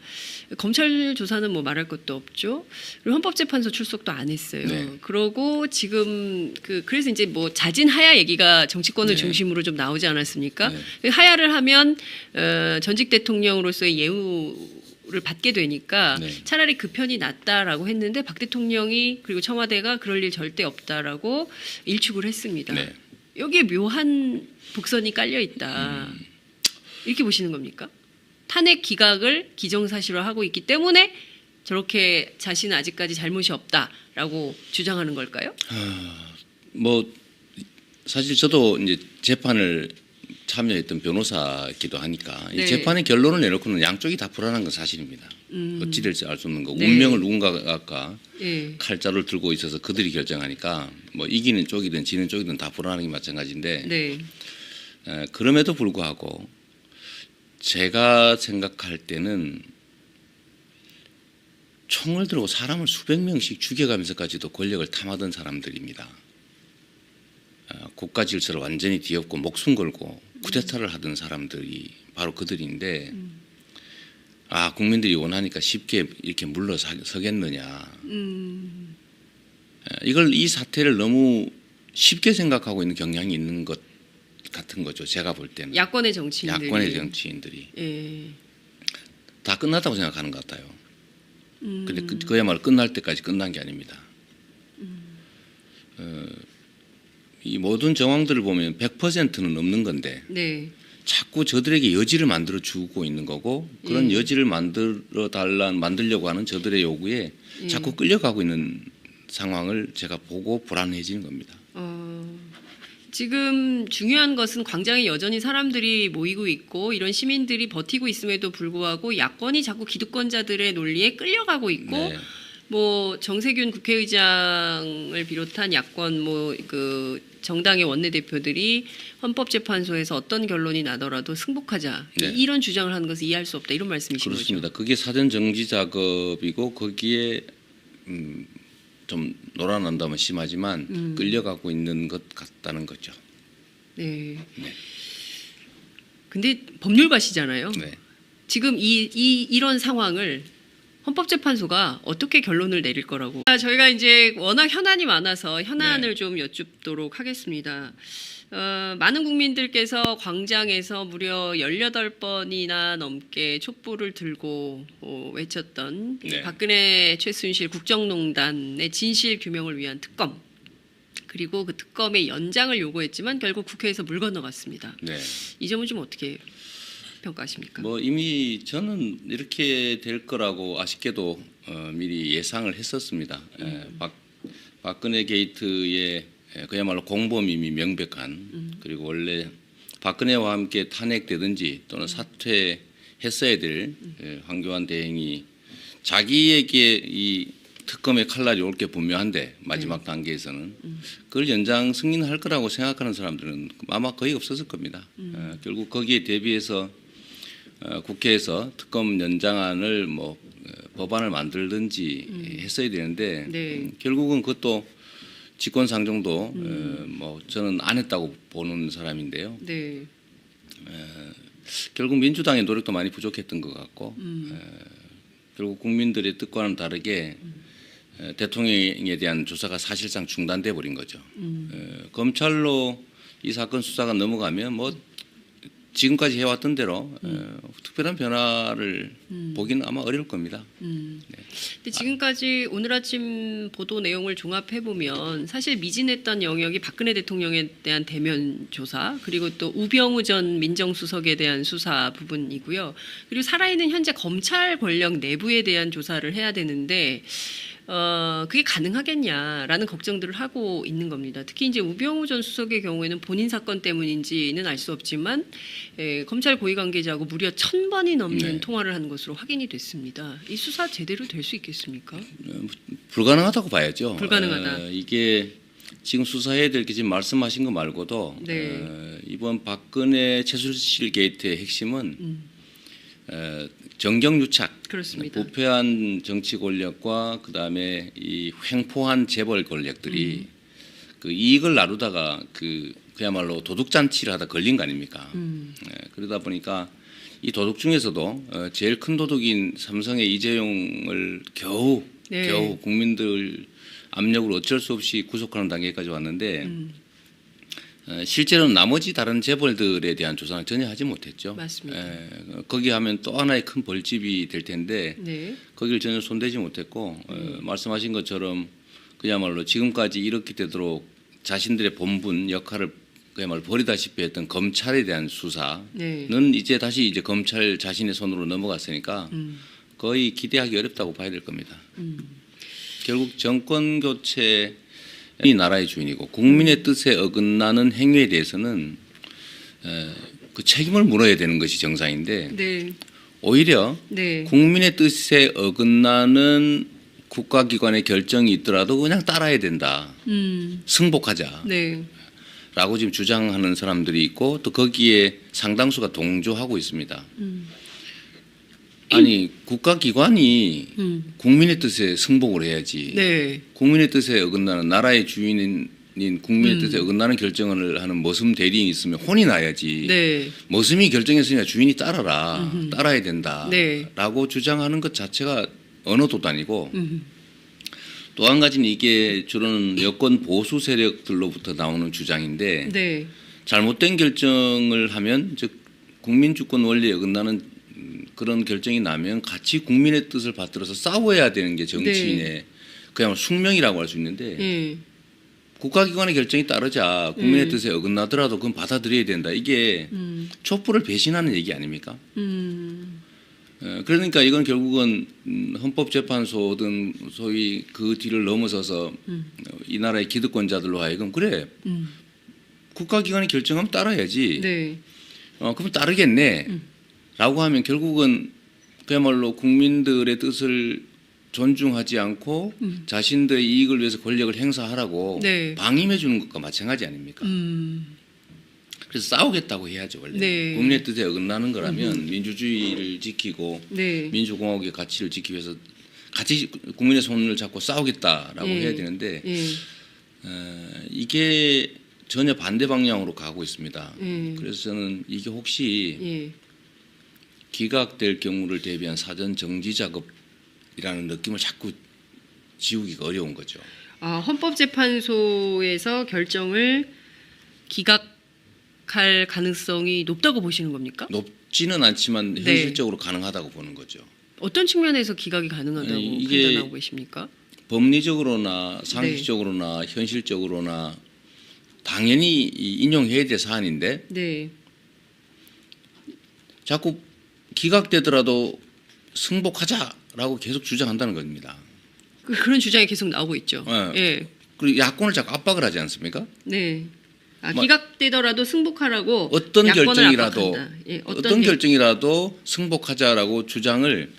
검찰 조사는 뭐 말할 것도 없죠. 그리고 헌법재판소 출석도 안 했어요. 네. 그러고 지금 그래서 이제 뭐 자진 하야 얘기가 정치권을 네. 중심으로 좀 나오지 않았습니까? 네. 하야를 하면 전직 대통령으로서의 예우를 받게 되니까 네. 차라리 그 편이 낫다라고 했는데 박 대통령이 그리고 청와대가 그럴 일 절대 없다라고 일축을 했습니다. 네. 여기에 묘한 복선이 깔려 있다. 이렇게 보시는 겁니까? 탄핵 기각을 기정사실화하고 있기 때문에 저렇게 자신은 아직까지 잘못이 없다라고 주장하는 걸까요? 뭐 사실 저도 이제 재판을 참여했던 변호사이기도 하니까 네. 이 재판의 결론을 내놓고는 양쪽이 다 불안한 건 사실입니다. 어찌 될지 알 수 없는 거고 네. 운명을 누군가가 예. 칼자루를 들고 있어서 그들이 결정하니까 뭐 이기는 쪽이든 지는 쪽이든 다 불안한 게 마찬가지인데 네. 그럼에도 불구하고 제가 생각할 때는 총을 들고 사람을 수백 명씩 죽여가면서까지도 권력을 탐하던 사람들입니다. 국가 질서를 완전히 뒤엎고 목숨 걸고 쿠데타를 하던 사람들이 바로 그들인데 국민들이 원하니까 쉽게 이렇게 물러서겠느냐. 이걸 이 사태를 너무 쉽게 생각하고 있는 경향이 있는 것 같은 거죠. 제가 볼 때는. 야권의 정치인들이. 야권의 정치인들이. 예. 다 끝났다고 생각하는 것 같아요. 근데 그야말로 끝날 때까지 끝난 게 아닙니다. 이 모든 정황들을 보면 100%는 넘는 건데 네. 자꾸 저들에게 여지를 만들어 주고 있는 거고 그런 여지를 만들려고 하는 저들의 요구에 자꾸 끌려가고 있는 상황을 제가 보고 불안해지는 겁니다. 지금 중요한 것은 광장에 여전히 사람들이 모이고 있고 이런 시민들이 버티고 있음에도 불구하고 야권이 자꾸 기득권자들의 논리에 끌려가고 있고 네. 뭐 정세균 국회의장을 비롯한 야권 정당의 원내대표들이 헌법재판소에서 어떤 결론이 나더라도 승복하자 네. 이런 주장을 하는 것을 이해할 수 없다 이런 말씀이신 그렇습니다. 거죠? 그게 사전 정지 작업이고 거기에 좀 놀아난다면 심하지만 끌려가고 있는 것 같다는 거죠. 네. 근데 법률가시잖아요. 네. 지금 이런 상황을 헌법재판소가 어떻게 결론을 내릴 거라고. 저희가 이제 워낙 현안이 많아서 현안을 네. 좀 여쭙도록 하겠습니다. 많은 국민들께서 광장에서 무려 18번이나 넘게 촛불을 들고 외쳤던 네. 박근혜 최순실 국정농단의 진실 규명을 위한 특검 그리고 그 특검의 연장을 요구했지만 결국 국회에서 물 건너갔습니다. 네. 이 점은 좀 어떻게 평가하십니까? 뭐 이미 저는 이렇게 될 거라고 아쉽게도 미리 예상을 했었습니다. 박근혜 게이트의 그야말로 공범임이 명백한 그리고 원래 박근혜와 함께 탄핵되든지 또는 사퇴했어야 될 황교안 대행이 자기에게 이 특검의 칼날이 올 게 분명한데 마지막 단계에서는 그걸 연장 승인할 거라고 생각하는 사람들은 아마 거의 없었을 겁니다. 결국 거기에 대비해서 국회에서 특검 연장안을 법안을 만들든지 했어야 되는데 네. 결국은 그것도 직권상정도 저는 안 했다고 보는 사람인데요. 네. 결국 민주당의 노력도 많이 부족했던 것 같고 결국 국민들의 뜻과는 다르게 대통령에 대한 조사가 사실상 중단돼 버린 거죠. 검찰로 이 사건 수사가 넘어가면 지금까지 해왔던 대로 특별한 변화를 보기는 아마 어려울 겁니다. 근데 지금까지 오늘 아침 보도 내용을 종합해 보면 사실 미진했던 영역이 박근혜 대통령에 대한 대면 조사 그리고 또 우병우 전 민정수석에 대한 수사 부분이고요. 그리고 살아있는 현재 검찰 권력 내부에 대한 조사를 해야 되는데 그게 가능하겠냐라는 걱정들을 하고 있는 겁니다. 특히 이제 우병우 전 수석의 경우에는 본인 사건 때문인지는 알 수 없지만 검찰 고위 관계자하고 무려 1000번이 넘는 네. 통화를 한 것으로 확인이 됐습니다. 이 수사 제대로 될 수 있겠습니까? 불가능하다고 봐야죠. 불가능하다. 이게 지금 수사해야 될 게 지금 말씀하신 거 말고도 네. 이번 박근혜 최순실 게이트의 핵심은 정경유착, 그렇습니다. 부패한 정치 권력과 그다음에 이 횡포한 재벌 권력들이 그 이익을 나누다가 그야말로 도둑 잔치를 하다 걸린 거 아닙니까? 그러다 보니까 이 도둑 중에서도 제일 큰 도둑인 삼성의 이재용을 겨우 국민들 압력으로 어쩔 수 없이 구속하는 단계까지 왔는데 실제로는 나머지 다른 재벌들에 대한 조사는 전혀 하지 못했죠. 맞습니다. 거기 하면 또 하나의 큰 벌집이 될 텐데 네. 거기를 전혀 손대지 못했고 말씀하신 것처럼 그야말로 지금까지 이렇게 되도록 자신들의 본분 역할을 그야말로 버리다시피 했던 검찰에 대한 수사는 네. 이제 다시 검찰 자신의 손으로 넘어갔으니까 거의 기대하기 어렵다고 봐야 될 겁니다. 결국 정권 교체 이 나라의 주인이고 국민의 뜻에 어긋나는 행위에 대해서는 그 책임을 물어야 되는 것이 정상인데 네. 오히려 네. 국민의 뜻에 어긋나는 국가기관의 결정이 있더라도 그냥 따라야 된다. 승복하자. 네. 라고 지금 주장하는 사람들이 있고 또 거기에 상당수가 동조하고 있습니다. 아니 국가기관이 국민의 뜻에 승복을 해야지. 네. 국민의 뜻에 어긋나는 나라의 주인인 국민의 뜻에 어긋나는 결정을 하는 머슴 대리인이 있으면 혼이 나야지. 네. 머슴이 결정했으니까 주인이 따라라. 따라야 된다. 네. 라고 주장하는 것 자체가 언어도 아니고 또 한 가지는 이게 주로는 여권 보수 세력들로부터 나오는 주장인데 네. 잘못된 결정을 하면 즉 국민 주권 원리에 어긋나는 그런 결정이 나면 같이 국민의 뜻을 받들어서 싸워야 되는 게 정치인의 그야말로 숙명이라고 할 수 있는데 네. 국가기관의 결정이 따르자 국민의 뜻에 어긋나더라도 그건 받아들여야 된다. 이게 촛불을 배신하는 얘기 아닙니까? 그러니까 이건 결국은 헌법재판소 등 소위 그 뒤를 넘어서서 이 나라의 기득권자들로 하여금 그래 국가기관이 결정하면 따라야지. 네. 그럼 따르겠네. 라고 하면 결국은 그야말로 국민들의 뜻을 존중하지 않고 자신들의 이익을 위해서 권력을 행사하라고 네. 방임해 주는 것과 마찬가지 아닙니까? 그래서 싸우겠다고 해야죠. 원래 네. 국민의 뜻에 어긋나는 거라면 민주주의를 지키고 네. 민주공화국의 가치를 지키기 위해서 같이 국민의 손을 잡고 싸우겠다라고 해야 되는데 이게 전혀 반대 방향으로 가고 있습니다. 그래서 저는 이게 혹시 기각될 경우를 대비한 사전 정지 작업이라는 느낌을 자꾸 지우기가 어려운 거죠. 헌법재판소에서 결정을 기각할 가능성이 높다고 보시는 겁니까? 높지는 않지만 네. 현실적으로 가능하다고 보는 거죠. 어떤 측면에서 기각이 가능하다고 아니, 이게 판단하고 계십니까? 법리적으로나 상식적으로나 현실적으로나 당연히 인용해야 될 사안인데 네. 자꾸 기각되더라도 승복하자라고 계속 주장한다는 겁니다. 그런 주장이 계속 나오고 있죠. 예. 그리고 야권을 자꾸 압박을 하지 않습니까? 네. 기각되더라도 승복하라고 어떤 야권을 결정이라도 압박한다. 예, 어떤 결정이라도 승복하자라고 주장을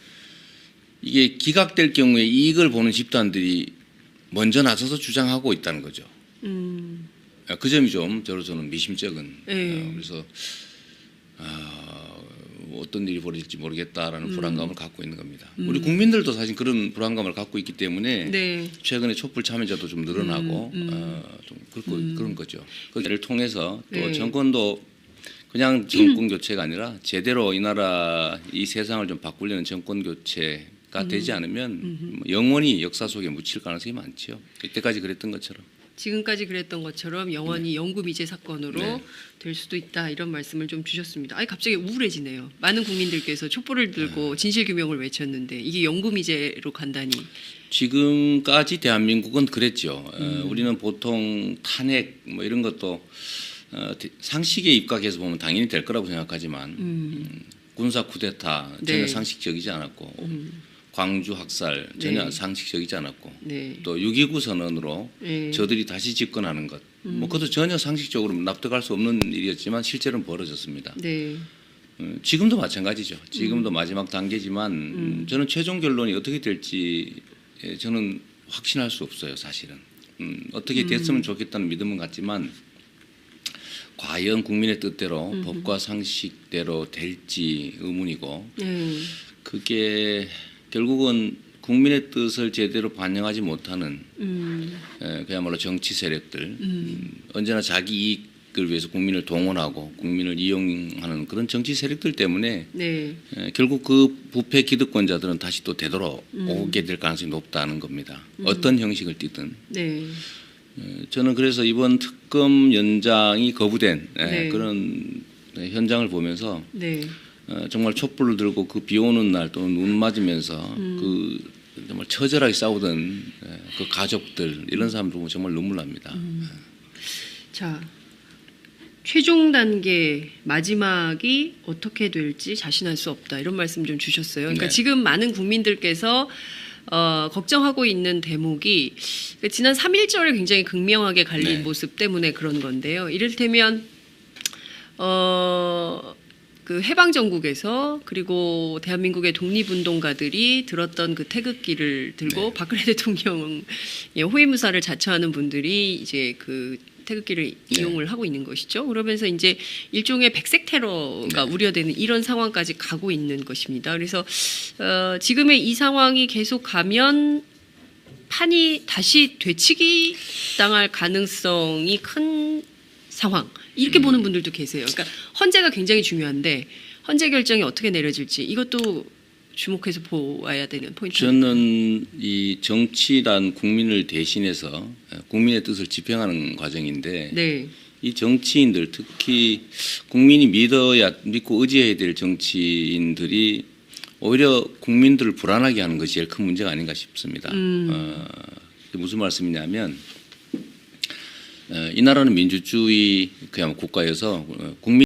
이게 기각될 경우에 이익을 보는 집단들이 먼저 나서서 주장하고 있다는 거죠. 그 점이 좀 저로서는 미심쩍은. 그래서 어떤 일이 벌어질지 모르겠다라는 불안감을 갖고 있는 겁니다. 우리 국민들도 사실 그런 불안감을 갖고 있기 때문에 최근에 촛불 참여자도 좀 늘어나고 좀 그런 거죠. 그를 통해서 또 정권도 그냥 정권 교체가 아니라 제대로 이 나라 이 세상을 좀 바꾸려는 정권 교체가 되지 않으면 영원히 역사 속에 묻힐 가능성이 많죠. 이때까지 그랬던 것처럼. 지금까지 그랬던 것처럼 영원히 영구 미제 사건으로 될 수도 있다 이런 말씀을 좀 주셨습니다. 갑자기 우울해지네요. 많은 국민들께서 촛불을 들고 진실규명을 외쳤는데 이게 영구 미제로 간다니. 지금까지 대한민국은 그랬죠. 우리는 보통 탄핵 뭐 이런 것도 상식에 입각해서 보면 당연히 될 거라고 생각하지만 군사 쿠데타 전혀 상식적이지 않았고 광주 학살 전혀 네. 상식적이지 않았고 네. 또 6.29 선언으로 네. 저들이 다시 집권하는 것, 뭐 그것도 전혀 상식적으로 납득할 수 없는 일이었지만 실제로는 벌어졌습니다. 네. 지금도 마찬가지죠. 지금도 마지막 단계지만 저는 최종 결론이 어떻게 될지 저는 확신할 수 없어요, 사실은. 어떻게 됐으면 좋겠다는 믿음은 같지만 과연 국민의 뜻대로 법과 상식대로 될지 의문이고 그게 결국은 국민의 뜻을 제대로 반영하지 못하는 그야말로 정치 세력들 언제나 자기 이익을 위해서 국민을 동원하고 국민을 이용하는 그런 정치 세력들 때문에 네. 결국 그 부패 기득권자들은 다시 또 되돌아오게 될 가능성이 높다는 겁니다. 어떤 형식을 띠든. 네. 저는 그래서 이번 특검 연장이 거부된 네. 그런 현장을 보면서 네. 정말 촛불을 들고 그 비 오는 날 또는 눈 맞으면서 그 정말 처절하게 싸우던 그 가족들 이런 사람들 보면 정말 눈물 납니다. 자, 최종 단계 마지막이 어떻게 될지 자신할 수 없다 이런 말씀 좀 주셨어요. 그러니까 네. 지금 많은 국민들께서 걱정하고 있는 대목이 지난 3.1절에 굉장히 극명하게 갈린 네. 모습 때문에 그런 건데요. 이를테면 그 해방 전국에서 그리고 대한민국의 독립운동가들이 들었던 그 태극기를 들고 네. 박근혜 대통령의 호위무사를 자처하는 분들이 이제 그 태극기를 네. 이용을 하고 있는 것이죠. 그러면서 이제 일종의 백색 테러가 네. 우려되는 이런 상황까지 가고 있는 것입니다. 그래서 지금의 이 상황이 계속 가면 판이 다시 되치기 당할 가능성이 큰 상황 이렇게 보는 분들도 계세요. 그러니까 헌재가 굉장히 중요한데 헌재 결정이 어떻게 내려질지 이것도 주목해서 보아야 되는 포인트입니다. 저는 이 정치란 국민을 대신해서 국민의 뜻을 집행하는 과정인데 네, 이 정치인들 특히 국민이 믿고 의지해야 될 정치인들이 오히려 국민들을 불안하게 하는 것이 제일 큰 문제가 아닌가 싶습니다. 무슨 말씀이냐면 이 나라는 민주주의 그야말로 국가여서 국민